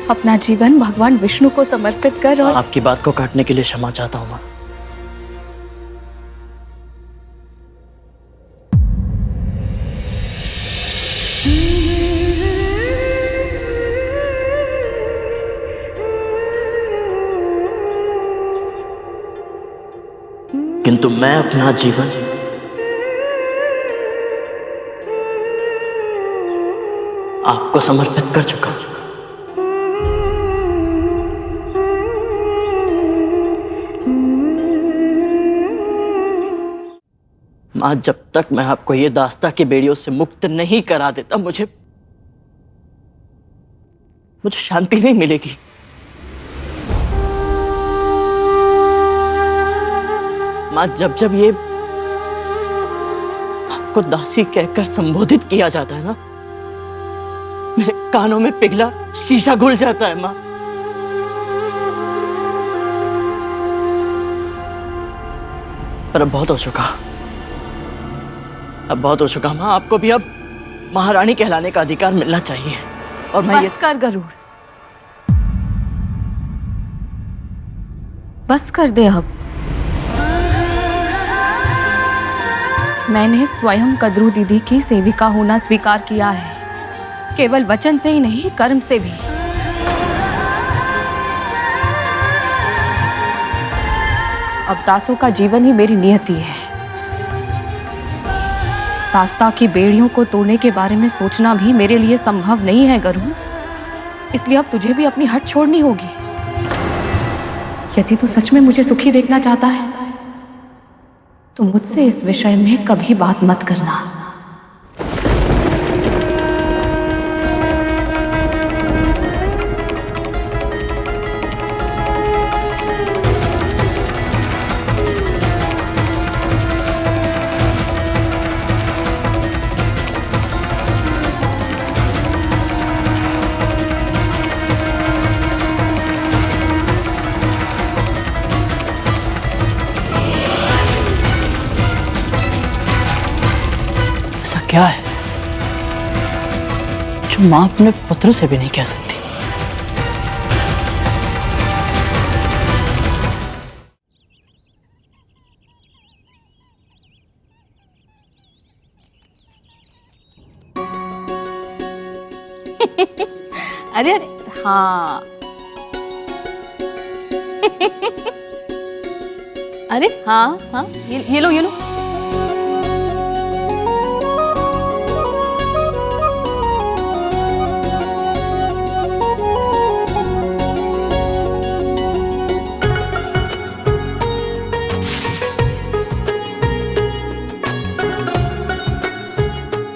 अपना जीवन भगवान विष्णु को समर्पित कर। और आपकी बात को काटने के लिए क्षमा चाहता हूं मां। किंतु मैं अपना जीवन आपको समर्पित कर चुका हूं। मां, जब तक मैं आपको ये दास्ता की बेड़ियों से मुक्त नहीं करा देता मुझे शांति नहीं मिलेगी। मां, जब जब ये आपको दासी कहकर संबोधित किया जाता है ना, मेरे कानों में पिघला शीशा घुल जाता है। मां, पर अब बहुत हो चुका, अब बहुत हो चुका। मां, आपको भी अब महारानी कहलाने का अधिकार मिलना चाहिए। और मैं बस कर गरुड़, बस कर दे अब। मैंने स्वयं कद्रू दीदी की सेविका होना स्वीकार किया है, केवल वचन से ही नहीं, कर्म से भी। अब दासों का जीवन ही मेरी नियति है। दास्ता की बेड़ियों को तोड़ने के बारे में सोचना भी मेरे लिए संभव नहीं है गरुड़। इसलिए अब तुझे भी अपनी हट छोड़नी होगी। यदि तू सच में मुझे सुखी देखना चाहता है तो मुझसे इस विषय में कभी बात मत करना। क्या है जो मां अपने पुत्र से भी नहीं कह सकती? अरे अरे हाँ अरे हाँ हाँ, ये लो ये लो।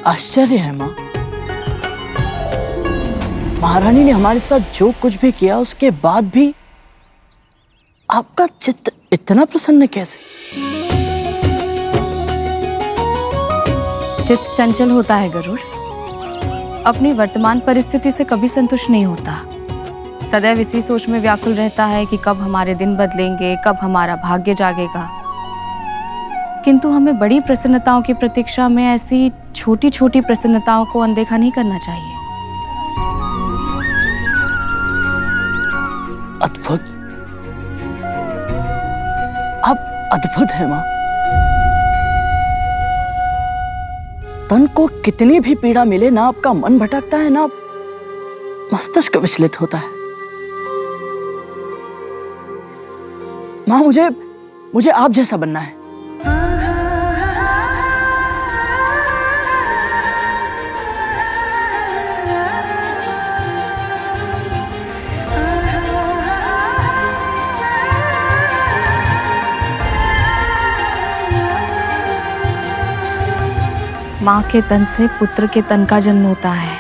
आश्चर्य है मां, महारानी ने हमारे साथ जो कुछ भी किया उसके बाद भी आपका चित्त इतना प्रसन्न कैसे? चित्त चंचल होता है गरुड़, अपनी वर्तमान परिस्थिति से कभी संतुष्ट नहीं होता। सदैव इसी सोच में व्याकुल रहता है कि कब हमारे दिन बदलेंगे, कब हमारा भाग्य जागेगा। किंतु हमें बड़ी प्रसन्नताओं की प्रतीक्षा में ऐसी छोटी छोटी प्रसन्नताओं को अनदेखा नहीं करना चाहिए। अद्भुत, आप अद्भुत है मां। तन को कितनी भी पीड़ा मिले ना, आपका मन भटकता है ना मस्तिष्क विचलित होता है। मां, मुझे आप जैसा बनना है। माँ के तन से पुत्र के तन का जन्म होता है,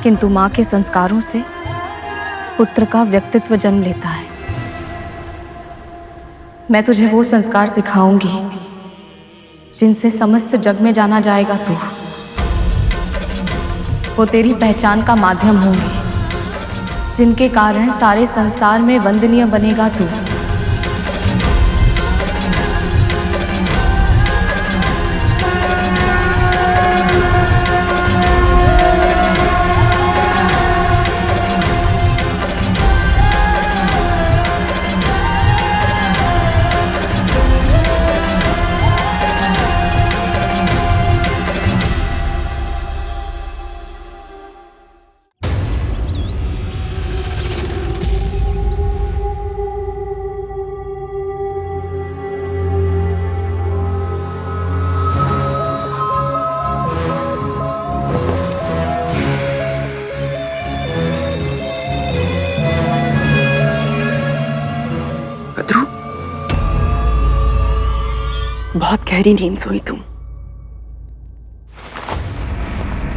किंतु माँ के संस्कारों से पुत्र का व्यक्तित्व जन्म लेता है। मैं तुझे वो संस्कार सिखाऊंगी जिनसे समस्त जग में जाना जाएगा तू। वो तेरी पहचान का माध्यम होंगे, जिनके कारण सारे संसार में वंदनीय बनेगा तू। बहुत गहरी नींद सोई तुम,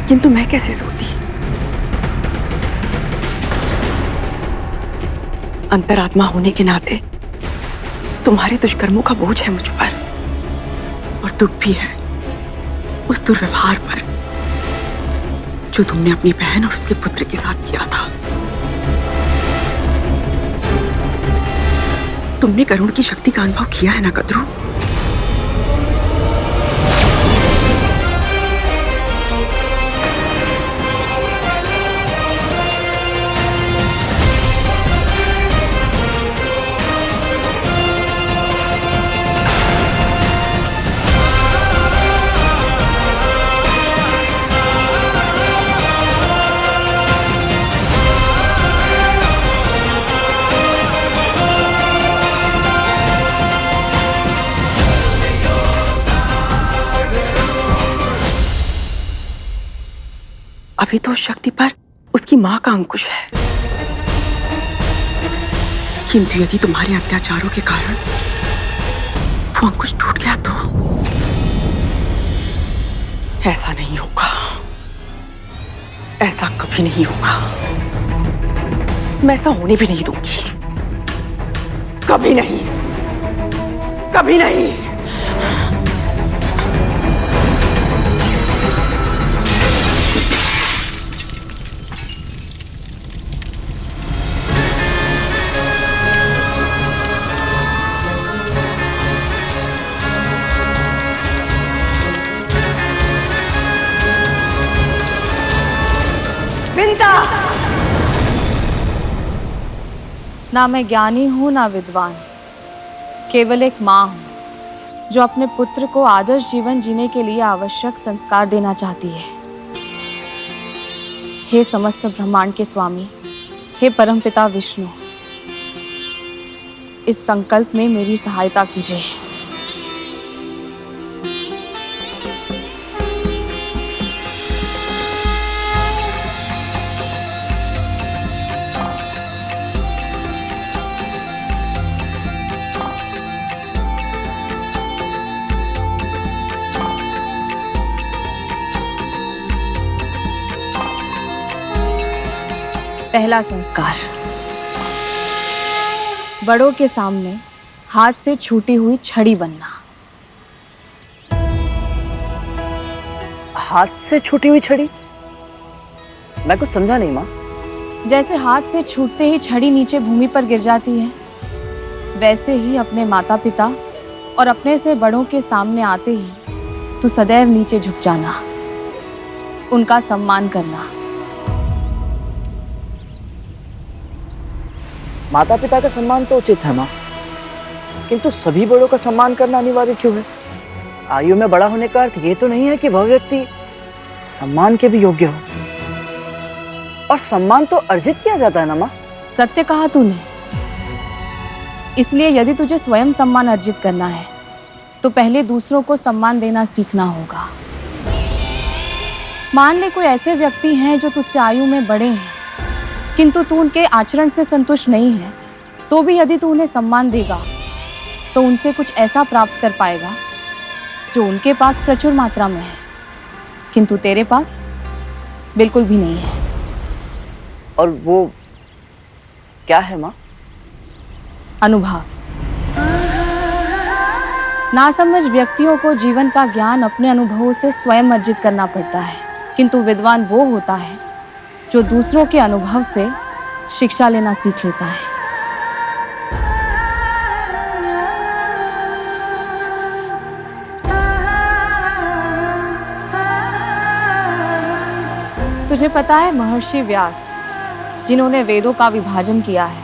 किंतु मैं कैसे सोती? अंतरात्मा होने के नाते तुम्हारे दुष्कर्मों का बोझ है मुझ पर, और दुख भी है उस दुर्व्यवहार पर जो तुमने अपनी बहन और उसके पुत्र के साथ किया था। तुमने करुण की शक्ति का अनुभव किया है ना कद्रू? अभी तो उस शक्ति पर उसकी मां का अंकुश है, किंतु यदि तुम्हारे अत्याचारों के कारण वो अंकुश टूट गया तो ऐसा नहीं होगा, ऐसा कभी नहीं होगा। मैं ऐसा होने भी नहीं दूंगी, कभी नहीं, कभी नहीं। ना मैं ज्ञानी हूं ना विद्वान, केवल एक मां हूं जो अपने पुत्र को आदर्श जीवन जीने के लिए आवश्यक संस्कार देना चाहती है। हे समस्त ब्रह्मांड के स्वामी, हे परमपिता विष्णु, इस संकल्प में मेरी सहायता कीजिए। पहला संस्कार, बड़ों के सामने हाथ से छूटी हुई छड़ी बनना। हाथ से छूटी हुई छड़ी? मैं कुछ समझा नहीं माँ। जैसे हाथ से छूटते ही छड़ी नीचे भूमि पर गिर जाती है, वैसे ही अपने माता पिता और अपने से बड़ों के सामने आते ही तू सदैव नीचे झुक जाना, उनका सम्मान करना। माता पिता का सम्मान तो उचित है माँ, किंतु सभी बड़ों का सम्मान करना अनिवार्य क्यों है? आयु में बड़ा होने का अर्थ ये तो नहीं है कि वह व्यक्ति सम्मान के भी योग्य हो, और सम्मान तो अर्जित किया जाता है ना माँ। सत्य कहा तूने। इसलिए यदि तुझे स्वयं सम्मान अर्जित करना है तो पहले दूसरों को सम्मान देना सीखना होगा। मान ले कोई ऐसे व्यक्ति हैं जो तुझसे आयु में बड़े हैं, किंतु तू उनके आचरण से संतुष्ट नहीं है, तो भी यदि तू उन्हें सम्मान देगा तो उनसे कुछ ऐसा प्राप्त कर पाएगा जो उनके पास प्रचुर मात्रा में है, किंतु तेरे पास बिल्कुल भी नहीं है। और वो क्या है माँ? अनुभव। नासमझ व्यक्तियों को जीवन का ज्ञान अपने अनुभवों से स्वयं अर्जित करना पड़ता है। किंतु विद्वान वो होता है जो दूसरों के अनुभव से शिक्षा लेना सीख लेता है। तुझे पता है महर्षि व्यास, जिन्होंने वेदों का विभाजन किया है,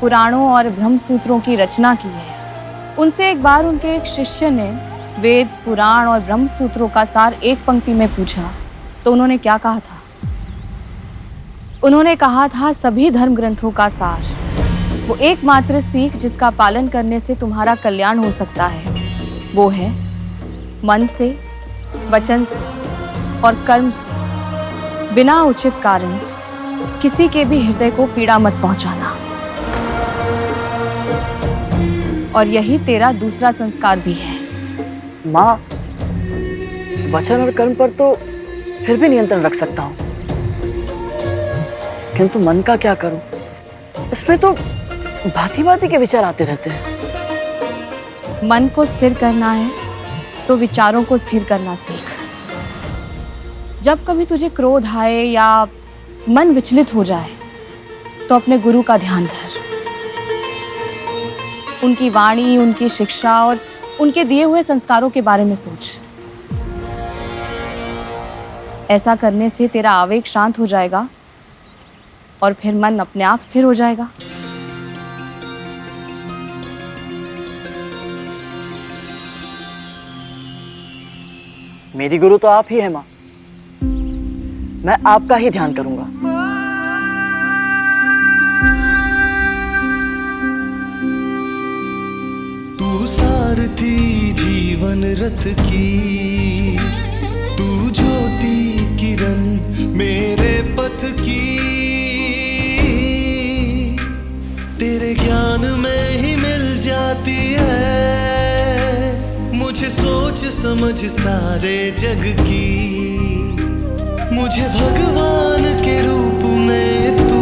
पुराणों और ब्रह्म सूत्रों की रचना की है, उनसे एक बार उनके एक शिष्य ने वेद, पुराण और ब्रह्म सूत्रों का सार एक पंक्ति में पूछा तो उन्होंने क्या कहा था? उन्होंने कहा था, सभी धर्म ग्रंथों का सार, वो एकमात्र सीख जिसका पालन करने से तुम्हारा कल्याण हो सकता है, वो है मन से, वचन से और कर्म से बिना उचित कारण किसी के भी हृदय को पीड़ा मत पहुंचाना। और यही तेरा दूसरा संस्कार भी है। माँ, वचन और कर्म पर तो फिर भी नियंत्रण रख सकता हूँ, किंतु मन का क्या करूं? इसमें तो भांति भांति के विचार आते रहते हैं। मन को स्थिर करना है तो विचारों को स्थिर करना सीख। जब कभी तुझे क्रोध आए या मन विचलित हो जाए तो अपने गुरु का ध्यान धर, उनकी वाणी, उनकी शिक्षा और उनके दिए हुए संस्कारों के बारे में सोच। ऐसा करने से तेरा आवेग शांत हो जाएगा और फिर मन अपने आप स्थिर हो जाएगा। मेरी गुरु तो आप ही है माँ, मैं आपका ही ध्यान करूंगा। तू सारथी जीवन रथ की, तू ज्योति किरण मेरे पथ की, तेरे ज्ञान में ही मिल जाती है मुझे सोच समझ सारे जग की। मुझे भगवान के रूप में तू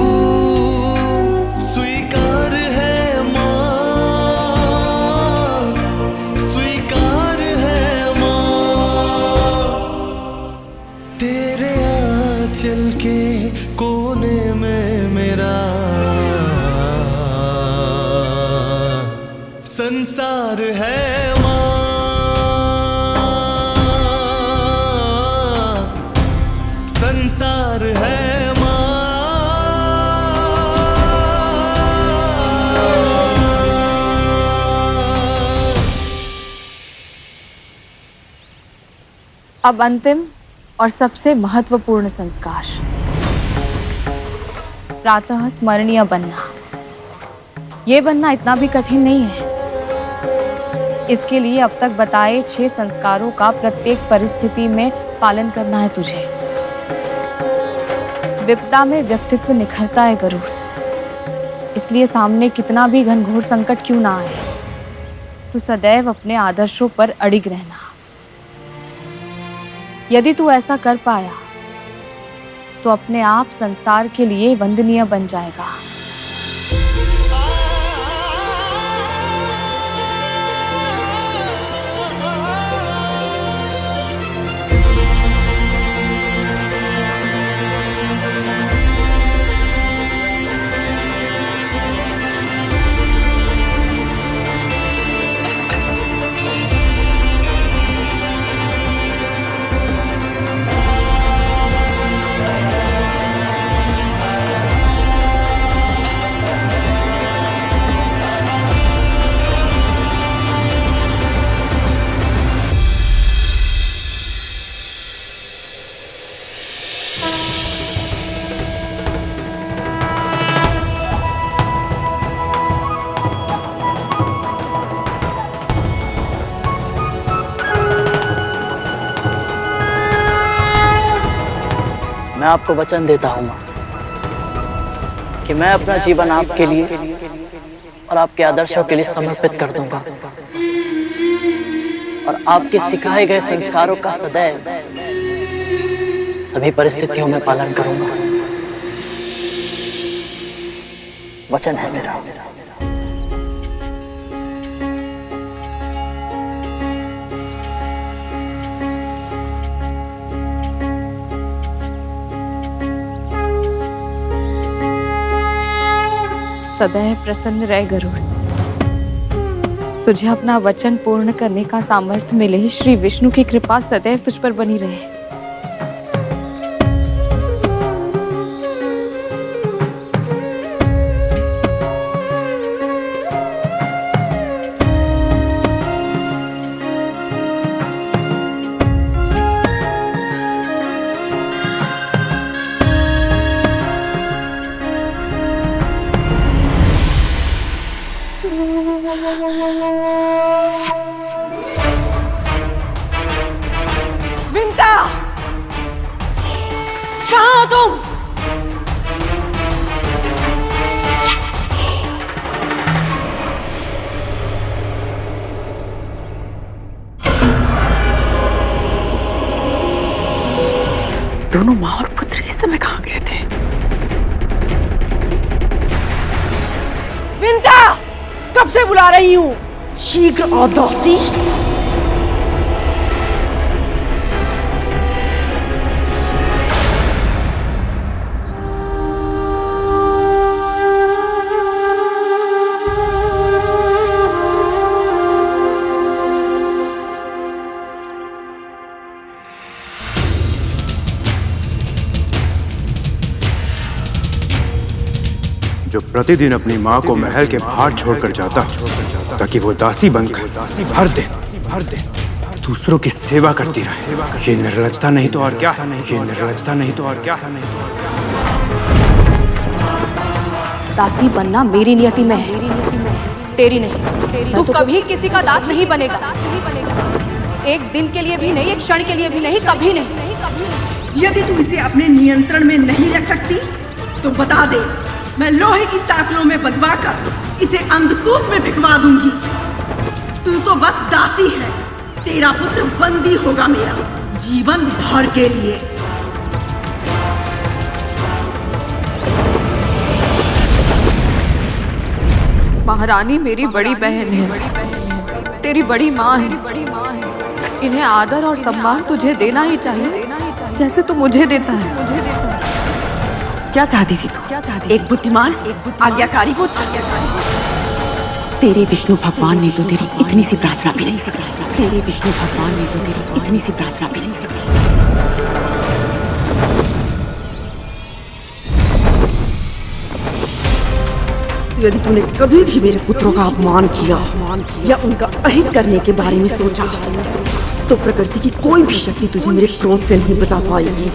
स्वीकार है माँ, स्वीकार है माँ। तेरे आंचल के कोने में मेरा संसार है माँ, संसार है माँ। अब अंतिम और सबसे महत्वपूर्ण संस्कार, प्रातः स्मरणीय बनना। ये बनना इतना भी कठिन नहीं है। इसके लिए अब तक बताए 6 संस्कारों का प्रत्येक परिस्थिति में पालन करना है तुझे। विपदा में व्यक्तित्व निखरता है गरुड़, इसलिए सामने कितना भी घनघोर संकट क्यों ना आए, तू सदैव अपने आदर्शों पर अडिग रहना। यदि तू ऐसा कर पाया तो अपने आप संसार के लिए वंदनीय बन जाएगा। मैं आपको वचन देता हूँ माँ कि मैं अपना जीवन आपके लिए और आपके आदर्शों के लिए समर्पित कर दूंगा और आपके सिखाए गए संस्कारों का सदैव सभी परिस्थितियों में पालन करूंगा। वचन है मेरा। सदैव प्रसन्न रह गरुड़। तुझे अपना वचन पूर्ण करने का सामर्थ्य मिले। श्री विष्णु की कृपा सदैव तुझ पर बनी रहे। विंता, कहाँ हो तुम? दोनों माँ और पुत्र इस समय कहाँ गए थे? विंता, कब से बुला रही हूँ, शीघ्र आओ दासी। जो प्रतिदिन अपनी माँ को महल के बाहर छोड़कर जाता ताकि वो दासी बनकर हर दिन दूसरों की सेवा करती रहे। ये निर्लज्जता नहीं तो और क्या? ये निर्लज्जता नहीं तो और क्या? दासी बनना मेरी नियति में है, तेरी नहीं। तू कभी किसी का दास नहीं बनेगा। एक दिन के लिए भी नहीं, एक क्षण के लिए भी नहीं, कभी नहीं। यदि तू इसे अपने नियंत्रण में नहीं रख सकती तो बता दे, मैं लोहे की साकलों में बंधवाकर इसे अंधकूप में भिखवा दूंगी। तू तो बस दासी है, तेरा पुत्र बंदी होगा मेरा जीवन भर के लिए। महारानी मेरी बड़ी बहन है, तेरी बड़ी माँ है। इन्हें आदर और सम्मान तुझे देना ही चाहिए, जैसे तू मुझे देता है। क्या चाहती थी तू? एक बुद्धिमान, आज्ञाकारी पुत्र। तेरे विष्णु भगवान ने तो तेरी इतनी सी प्रार्थना भी नहीं सुनी। तेरे विष्णु भगवान ने तो तेरी इतनी सी प्रार्थना भी नहीं सुनी। यदि तूने कभी भी मेरे पुत्रों का अपमान किया या उनका अहित करने के बारे में सोचा तो प्रकृति की कोई भी शक्ति तुझे मेरे क्रोध से नहीं बचा पाएगी।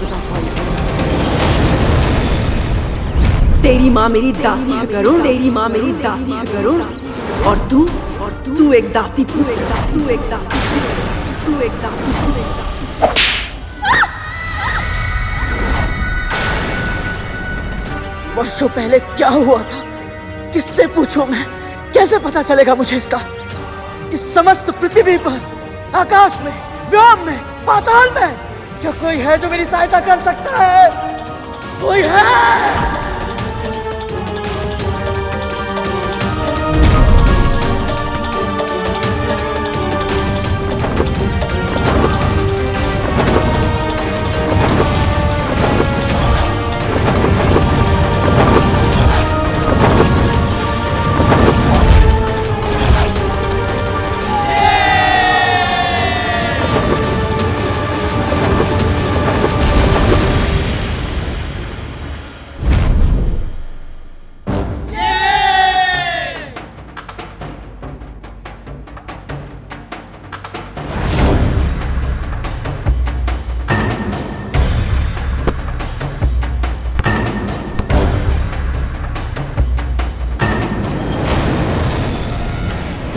तेरी माँ मेरी दासी है गरुड़, तेरी माँ मेरी दासी है गरुड़, और तू एक दासी, तू एक दासी, तू एक दासी, तू एक दासी। वर्षों पहले क्या हुआ था, किससे पूछूं मैं? कैसे पता चलेगा मुझे इसका? इस समस्त पृथ्वी पर, आकाश में, व्योम में, पाताल में क्या कोई है जो मेरी सहायता कर सकता है? कोई है?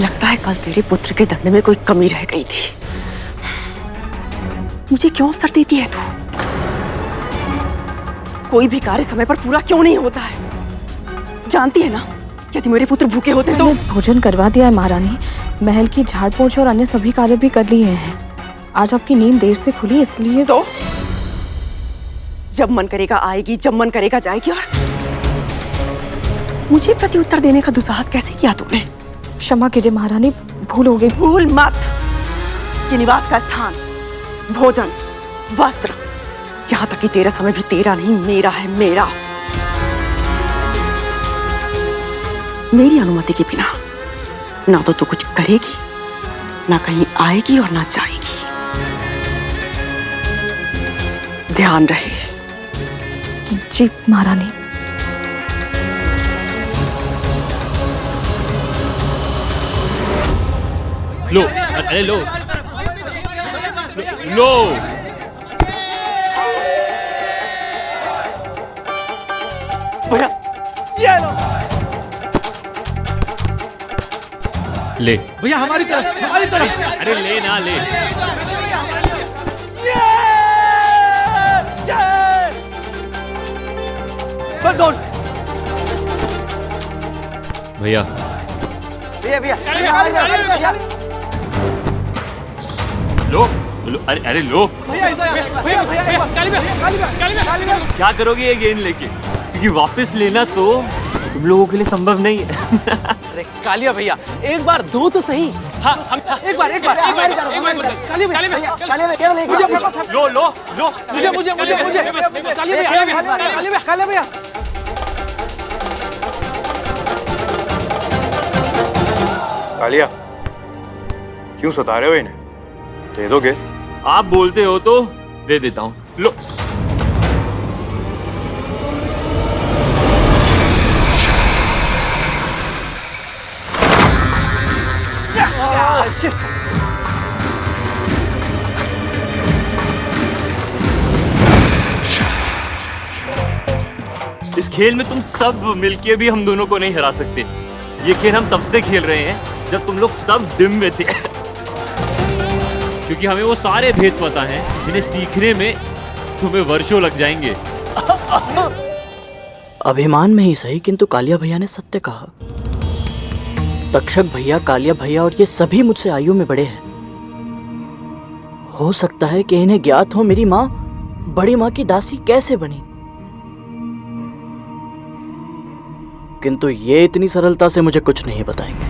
लगता है कल तेरे पुत्र के दंड में कोई कमी रह गई थी। मुझे क्यों अवसर देती है तू? कोई भी कार्य समय पर पूरा क्यों नहीं होता है? जानती है ना, यदि मेरे पुत्र भूखे होते तो। भोजन करवा दिया है महारानी, महल की झाड़ पोंछ और अन्य सभी कार्य भी कर लिए हैं। आज आपकी नींद देर से खुली, इसलिए तो जब मन करेगा आएगी, जब मन करेगा जाएगी। और मुझे प्रत्युत्तर देने का दुस्साहस कैसे किया तूने? क्षमा कीजिए महारानी, भूल हो गई। भूल मत। ये निवास का स्थान, भोजन, वस्त्र, यहाँ तक कि तेरा समय भी तेरा नहीं, मेरा है, मेरा। मेरी अनुमति के बिना ना तो तू कुछ करेगी, ना कहीं आएगी और ना जाएगी। ध्यान रहे। जी महारानी। लो, अरे लो, लो। भैया ये लो। ले भैया हमारी तरफ, हमारी तरफ। अरे ले ना ले। भैया भैया भैया लो, लो, अरे लो। क्या करोगे ये गेंद लेके? क्योंकि वापस लेना तो तुम लोगों के लिए संभव नहीं है। अरे कालिया भैया एक बार दो तो सही। हाँ हम एक बार कालिया भैया लो लो लो। मुझे कालिया भैया। कालिया, क्यों सता रहे हो इन्हें? दे दोगे? आप बोलते हो तो दे देता हूँ। लो। इस खेल में तुम सब मिलके भी हम दोनों को नहीं हरा सकते। ये खेल हम तब से खेल रहे हैं जब तुम लोग सब डिम में थे। क्योंकि हमें वो सारे भेद पता हैं जिन्हें सीखने में तुम्हें वर्षों लग जाएंगे। अभिमान में ही सही, किंतु कालिया भैया ने सत्य कहा। तक्षक भैया, कालिया भैया और ये सभी मुझसे आयु में बड़े हैं। हो सकता है कि इन्हें ज्ञात हो मेरी माँ बड़ी माँ की दासी कैसे बनी, किंतु ये इतनी सरलता से मुझे कुछ नहीं बताएंगे।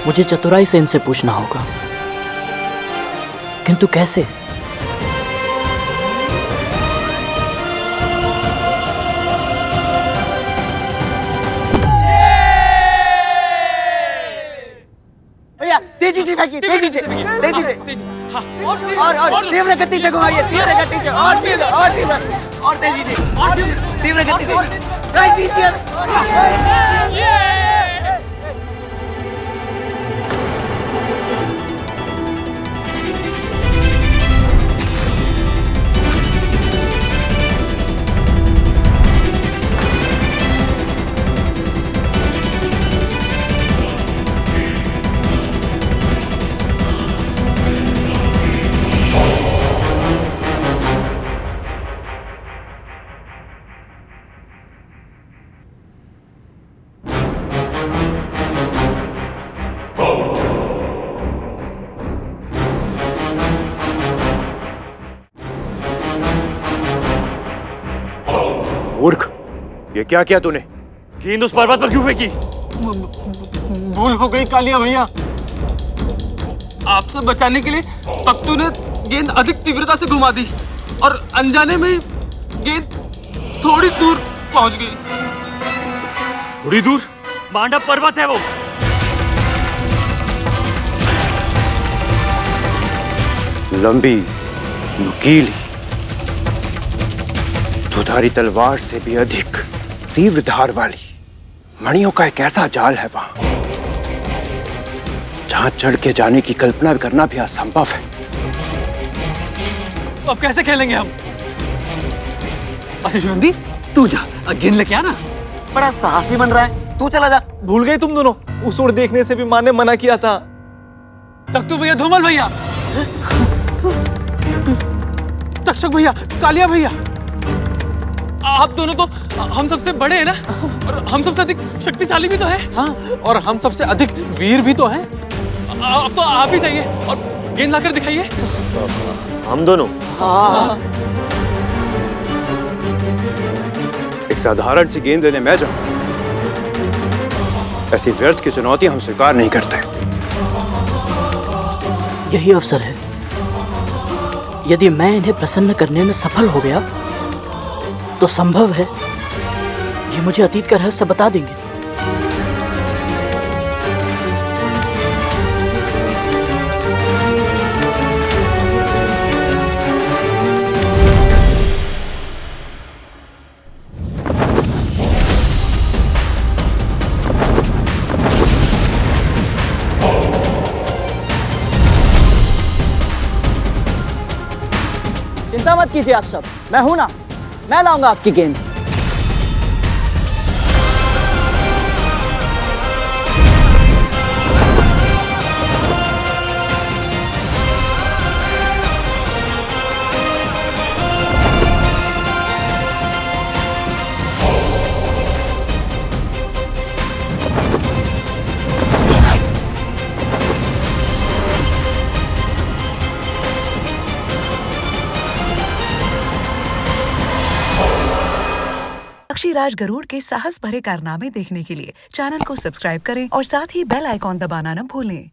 मुझे चतुराई से इनसे पूछना होगा, किंतु कैसे? भैया तेजी से फेंकिए, तेजी से। और तीव्र गति से घुमाइए, तीव्र गति से। और तेजी से, तीव्र गति से। मूर्ख, ये क्या किया तूने? गेंद उस पर्वत पर क्यों फेंकी? भूल हो गई कालिया भैया। आपसे बचाने के लिए तख्तू ने गेंद अधिक तीव्रता से घुमा दी और अनजाने में ही गेंद थोड़ी दूर पहुंच गई। थोड़ी दूर? मांडव पर्वत है वो। लंबी, नुकीली, दुधारी तलवार से भी अधिक तीव्र धार वाली मणियों का एक ऐसा जाल है वहां, जहां चढ़ के जाने की कल्पना करना भी असंभव है। अब कैसे खेलेंगे हम? अशिशुनंदी तू जा, गेंद लेके आना। बड़ा साहसी बन रहा है, तू चला जा। भूल गए तुम दोनों, उस ओर देखने से भी माँ ने मना किया था। तख्तू भैया, धूमल भैया, तक्षक भैया, कालिया भैया, आप दोनों तो हम सबसे बड़े हैं ना, और हम सबसे अधिक शक्तिशाली भी तो है। हाँ, और हम सबसे अधिक वीर भी तो हैं। अब तो आप ही जाइए और गेंद लाकर दिखाइए। हम दोनों? हाँ। एक साधारण सी गेंद लेने मैं जाऊं, ऐसी व्यर्थ की चुनौती हम स्वीकार नहीं करते। यही अवसर है। यदि मैं इन्हें प्रसन्न करने में सफल हो गया तो संभव है कि ये मुझे अतीत का रहस्य बता देंगे। चिंता मत कीजिए आप सब, मैं हूं ना, मैं लाऊंगा आपकी गेंद। पक्षीराज गरुड़ के साहस भरे कारनामे देखने के लिए चैनल को सब्सक्राइब करें और साथ ही बेल आइकॉन दबाना न भूलें।